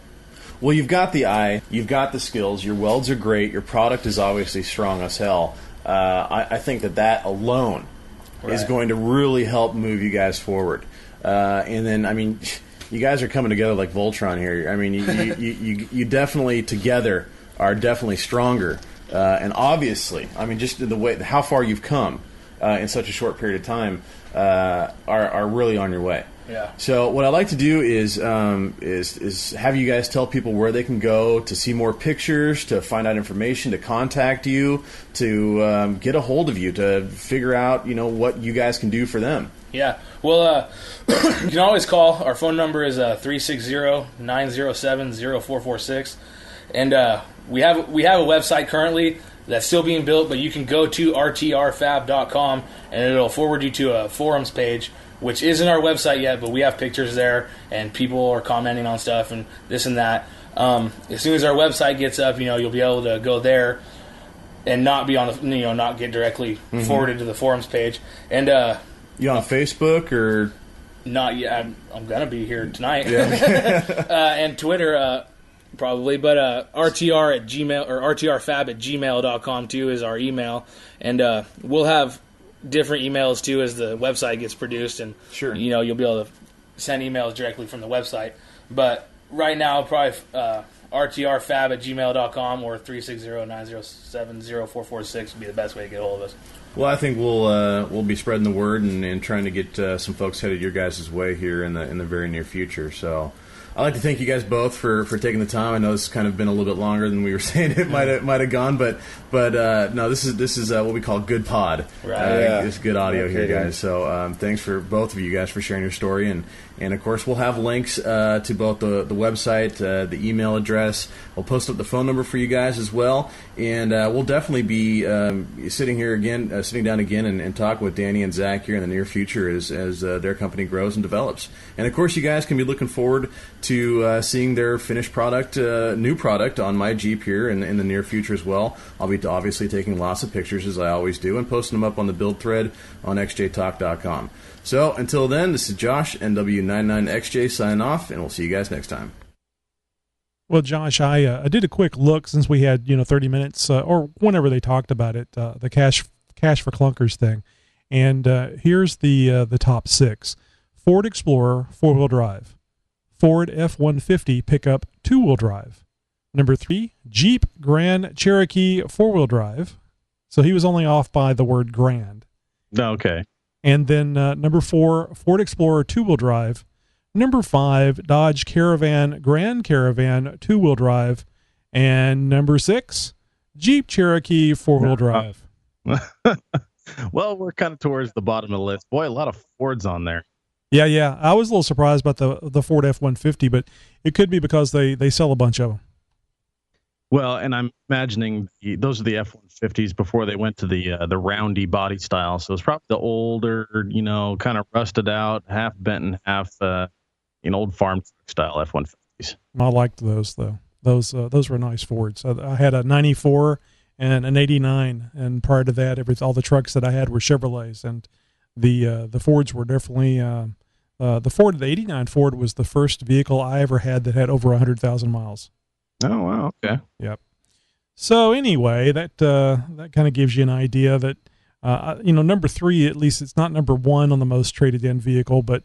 Well, you've got the eye, you've got the skills, your welds are great, your product is obviously strong as hell. I think that alone... Right. is going to really help move you guys forward. And then, you guys are coming together like Voltron here. You definitely together are definitely stronger. And obviously, just the way, how far you've come in such a short period of time are really on your way. Yeah. So what I'd like to do is have you guys tell people where they can go to see more pictures, to find out information, to contact you, to get a hold of you, to figure out what you guys can do for them. Yeah. Well, you can always call. Our phone number is 360-907-0446, and we have a website currently that's still being built, but you can go to rtrfab.com and it'll forward you to a forums page, which isn't our website yet, but we have pictures there, and people are commenting on stuff and this and that. As soon as our website gets up, you'll be able to go there and not be on the, not get directly forwarded to the forums page. And you on Facebook or not yet? I'm gonna be here tonight. Yeah. And Twitter, probably, but RTR at Gmail or RTRFab@gmail.com too is our email, and we'll have different emails too as the website gets produced, and sure, you'll be able to send emails directly from the website. But right now, probably rtrfab@gmail.com or 360-907-0446 would be the best way to get a hold of us. Well, I think we'll be spreading the word and trying to get some folks headed your guys' way here in the very near future. So, I'd like to thank you guys both for taking the time. I know this has kind of been a little bit longer than we were saying it might have gone, but no, this is what we call good pod. Right. It's good audio here, guys. So thanks for both of you guys for sharing your story, and of course we'll have links to both the website, the email address. We'll post up the phone number for you guys as well, and we'll definitely be sitting down again and talk with Danny and Zach here in the near future as their company grows and develops. And of course, you guys can be looking forward to seeing their finished product, new product on my Jeep here in the near future as well. I'll be obviously taking lots of pictures as I always do and posting them up on the build thread on xjtalk.com. So until then, this is Josh, NW99XJ, signing off, and we'll see you guys next time. Well, Josh, I did a quick look since we had 30 minutes or whenever they talked about it, the cash for clunkers thing, and here's the top 6: Ford Explorer 4-wheel drive, Ford F-150 pickup 2-wheel drive. Number 3, Jeep Grand Cherokee 4-wheel drive. So he was only off by the word grand. Okay. And then number 4, Ford Explorer 2-wheel drive. Number 5, Dodge Caravan Grand Caravan 2-wheel drive. And number 6, Jeep Cherokee 4-wheel drive. Well, we're kind of towards the bottom of the list. Boy, a lot of Fords on there. Yeah. I was a little surprised about the Ford F-150, but it could be because they sell a bunch of them. Well, and I'm imagining those are the F-150s before they went to the roundy body style. So it's probably the older, kind of rusted out, half bent and half, old farm truck style F-150s. I liked those though. Those were nice Fords. I had a 94 and an 89, and prior to that, all the trucks that I had were Chevrolets, and the Fords were definitely the 89 Ford was the first vehicle I ever had that had over 100,000 miles. Oh, wow. Okay. Yep. So anyway, that kind of gives you an idea that, number 3, at least it's not number 1 on the most traded in vehicle, but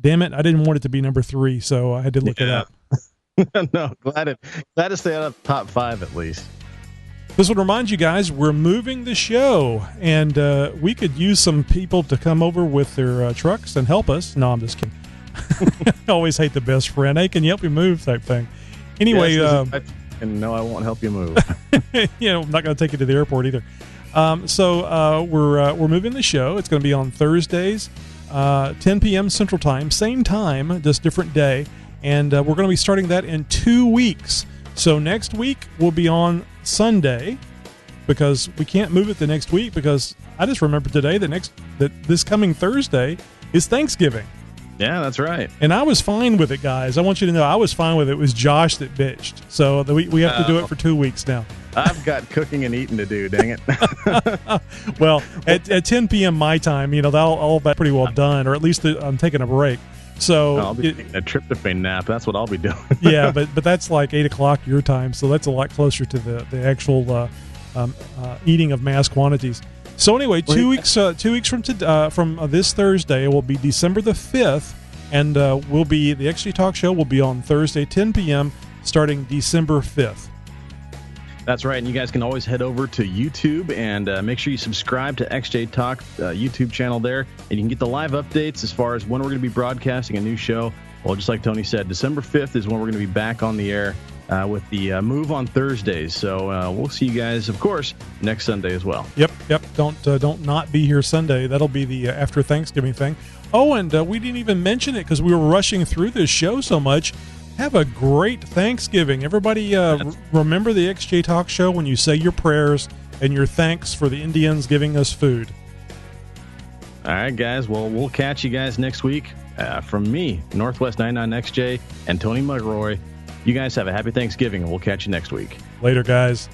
damn it, I didn't want it to be number 3. So I had to look it up. No, glad to stay out of the top 5 at least. This would remind you guys, we're moving the show, and we could use some people to come over with their trucks and help us. No, I'm just kidding. I always hate the best friend. Hey, can you help me move type thing. Anyway, yes, and no, I won't help you move. I'm not going to take you to the airport either. So we're moving the show. It's going to be on Thursdays, 10 p.m. Central Time, same time, just different day, and we're going to be starting that in 2 weeks. So next week we'll be on Sunday because we can't move it the next week because I just remembered today that this coming Thursday is Thanksgiving. Yeah, that's right. And I was fine with it, guys. I want you to know I was fine with it. It was Josh that bitched. So we have to do it for 2 weeks now. I've got cooking and eating to do, dang it. Well, at 10 p.m. my time, all that pretty well done, or at least I'm taking a break. So I'll be taking a tryptophan nap. That's what I'll be doing. Yeah, but that's like 8 o'clock your time, so that's a lot closer to the actual eating of mass quantities. So anyway, 2 weeks from this Thursday will be December the 5th, and the XJ Talk Show will be on Thursday, 10 p.m. starting December 5th. That's right, and you guys can always head over to YouTube and make sure you subscribe to XJ Talk YouTube channel there, and you can get the live updates as far as when we're going to be broadcasting a new show. Well, just like Tony said, December 5th is when we're going to be back on the air with the move on Thursdays. So we'll see you guys, of course, next Sunday as well. Yep. Don't not be here Sunday. That'll be the after Thanksgiving thing. Oh, and we didn't even mention it because we were rushing through this show so much. Have a great Thanksgiving. Everybody remember the XJ Talk Show when you say your prayers and your thanks for the Indians giving us food. All right, guys. Well, we'll catch you guys next week. From me, Northwest 99XJ, and Tony Mugroy. You guys have a happy Thanksgiving, and we'll catch you next week. Later, guys.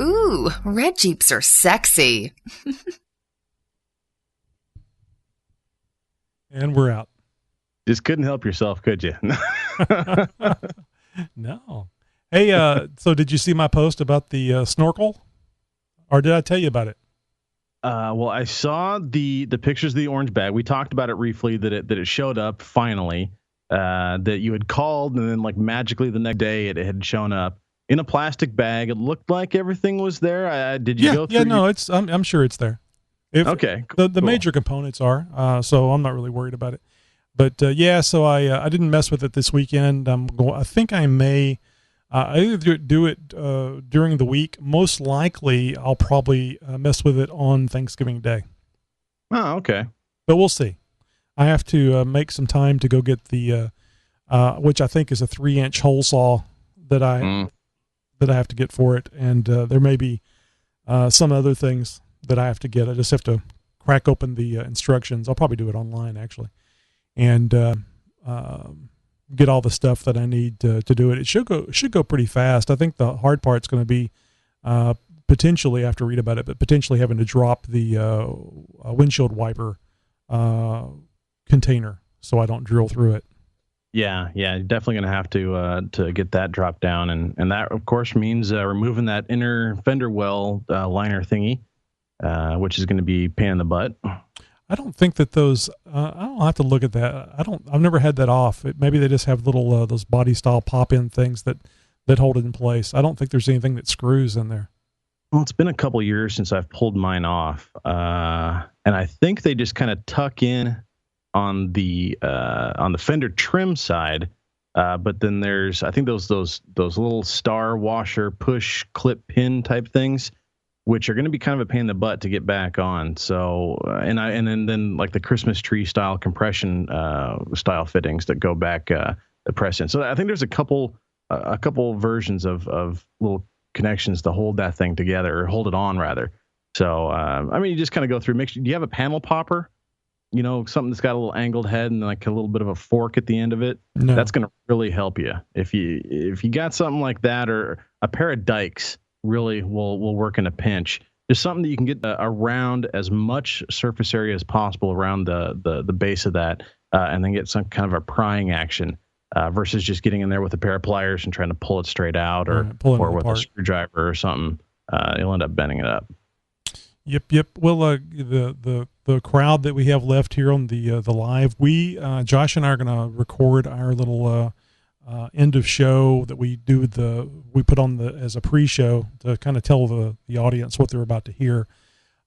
Ooh, red Jeeps are sexy. And we're out. Just couldn't help yourself, could you? No. Hey, so did you see my post about the snorkel? Or did I tell you about it? Well, I saw the pictures of the orange bag. We talked about it briefly, that it showed up finally, that you had called, and then like magically the next day it had shown up in a plastic bag. It looked like everything was there. Did you go through? Yeah, no, I'm sure it's there. Okay. The major components are, so I'm not really worried about it. But yeah, so I didn't mess with it this weekend. I think I may either do it during the week. Most likely, I'll probably mess with it on Thanksgiving Day. Oh, okay. But we'll see. I have to make some time to go get the, which I think is a 3-inch hole saw that I have to get for it, and there may be some other things that I have to get. I just have to crack open the instructions. I'll probably do it online actually, and get all the stuff that I need to do it. It should go pretty fast. I think the hard part's going to be potentially, I have to read about it, but potentially having to drop the windshield wiper container so I don't drill through it. Yeah, you're definitely going to have to get that dropped down, and that of course means removing that inner fender well liner thingy, which is going to be a pain in the butt. I don't think that those. I'll have to look at that. I've never had that off. Maybe they just have little those body style pop in things that hold it in place. I don't think there's anything that screws in there. Well, it's been a couple years since I've pulled mine off, and I think they just kind of tuck in on the fender trim side. But then there's, I think those little star washer push clip pin type things, which are going to be kind of a pain in the butt to get back on. So, and then like the Christmas tree style compression style fittings that go back the press in. So I think there's a couple versions of little connections to hold that thing together, or hold it on rather. So, I mean, you just kind of go through, do you have a panel popper? You know, something that's got a little angled head and like a little bit of a fork at the end of it. No. That's going to really help you. If you got something like that, or a pair of dikes, really will work in a pinch. Just something that you can get around as much surface area as possible around the base of that, and then get some kind of a prying action, versus just getting in there with a pair of pliers and trying to pull it straight out, or with a screwdriver or something. You'll end up bending it up. Yep. Well, the crowd that we have left here on the live, Josh and I are going to record our little end of show that we put on as a pre-show to kind of tell the audience what they're about to hear,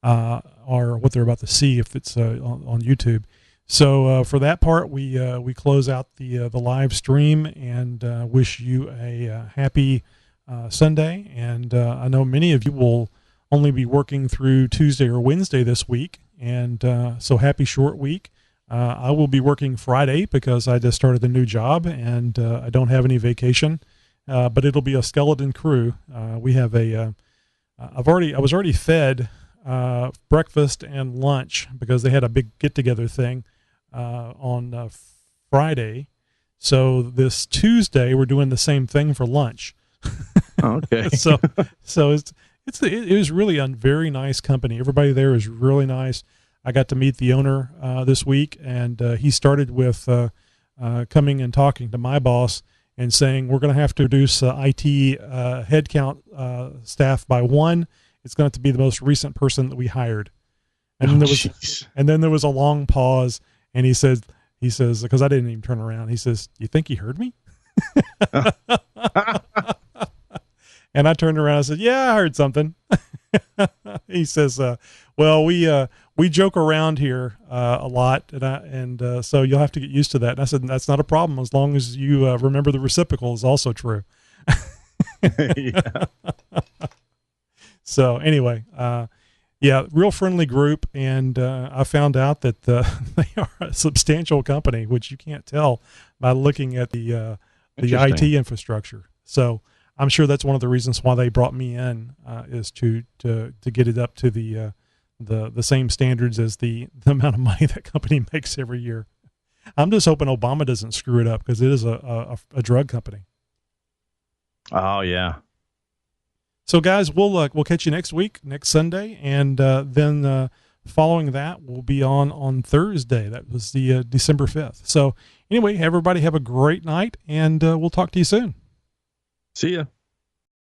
or what they're about to see if it's on YouTube. So for that part, we close out the live stream and wish you a happy Sunday. And I know many of you will only be working through Tuesday or Wednesday this week, and so happy short week. I will be working Friday because I just started a new job, and I don't have any vacation, but it'll be a skeleton crew. We have I was already fed breakfast and lunch because they had a big get-together thing on Friday. So this Tuesday we're doing the same thing for lunch. Okay. so it was really a very nice company. Everybody there is really nice. I got to meet the owner this week, and he started with coming and talking to my boss and saying, we're going to have to reduce IT headcount staff by 1. It's going to have to be the most recent person that we hired. And then there was a long pause, and he says, because I didn't even turn around, he says, you think he heard me? And I turned around and said, yeah, I heard something. He says, well, we joke around here a lot, and so you'll have to get used to that. And I said, that's not a problem as long as you remember the reciprocal is also true. Yeah. So anyway, yeah, real friendly group, and I found out that they are a substantial company, which you can't tell by looking at the IT infrastructure. So I'm sure that's one of the reasons why they brought me in, is to get it up to the same standards as the amount of money that company makes every year. I'm just hoping Obama doesn't screw it up, because it is a drug company. Oh yeah. So guys, we'll catch you next week, next Sunday, and then following that we'll be on Thursday. That was the December 5th. So Anyway, everybody have a great night, and we'll talk to you soon. See ya.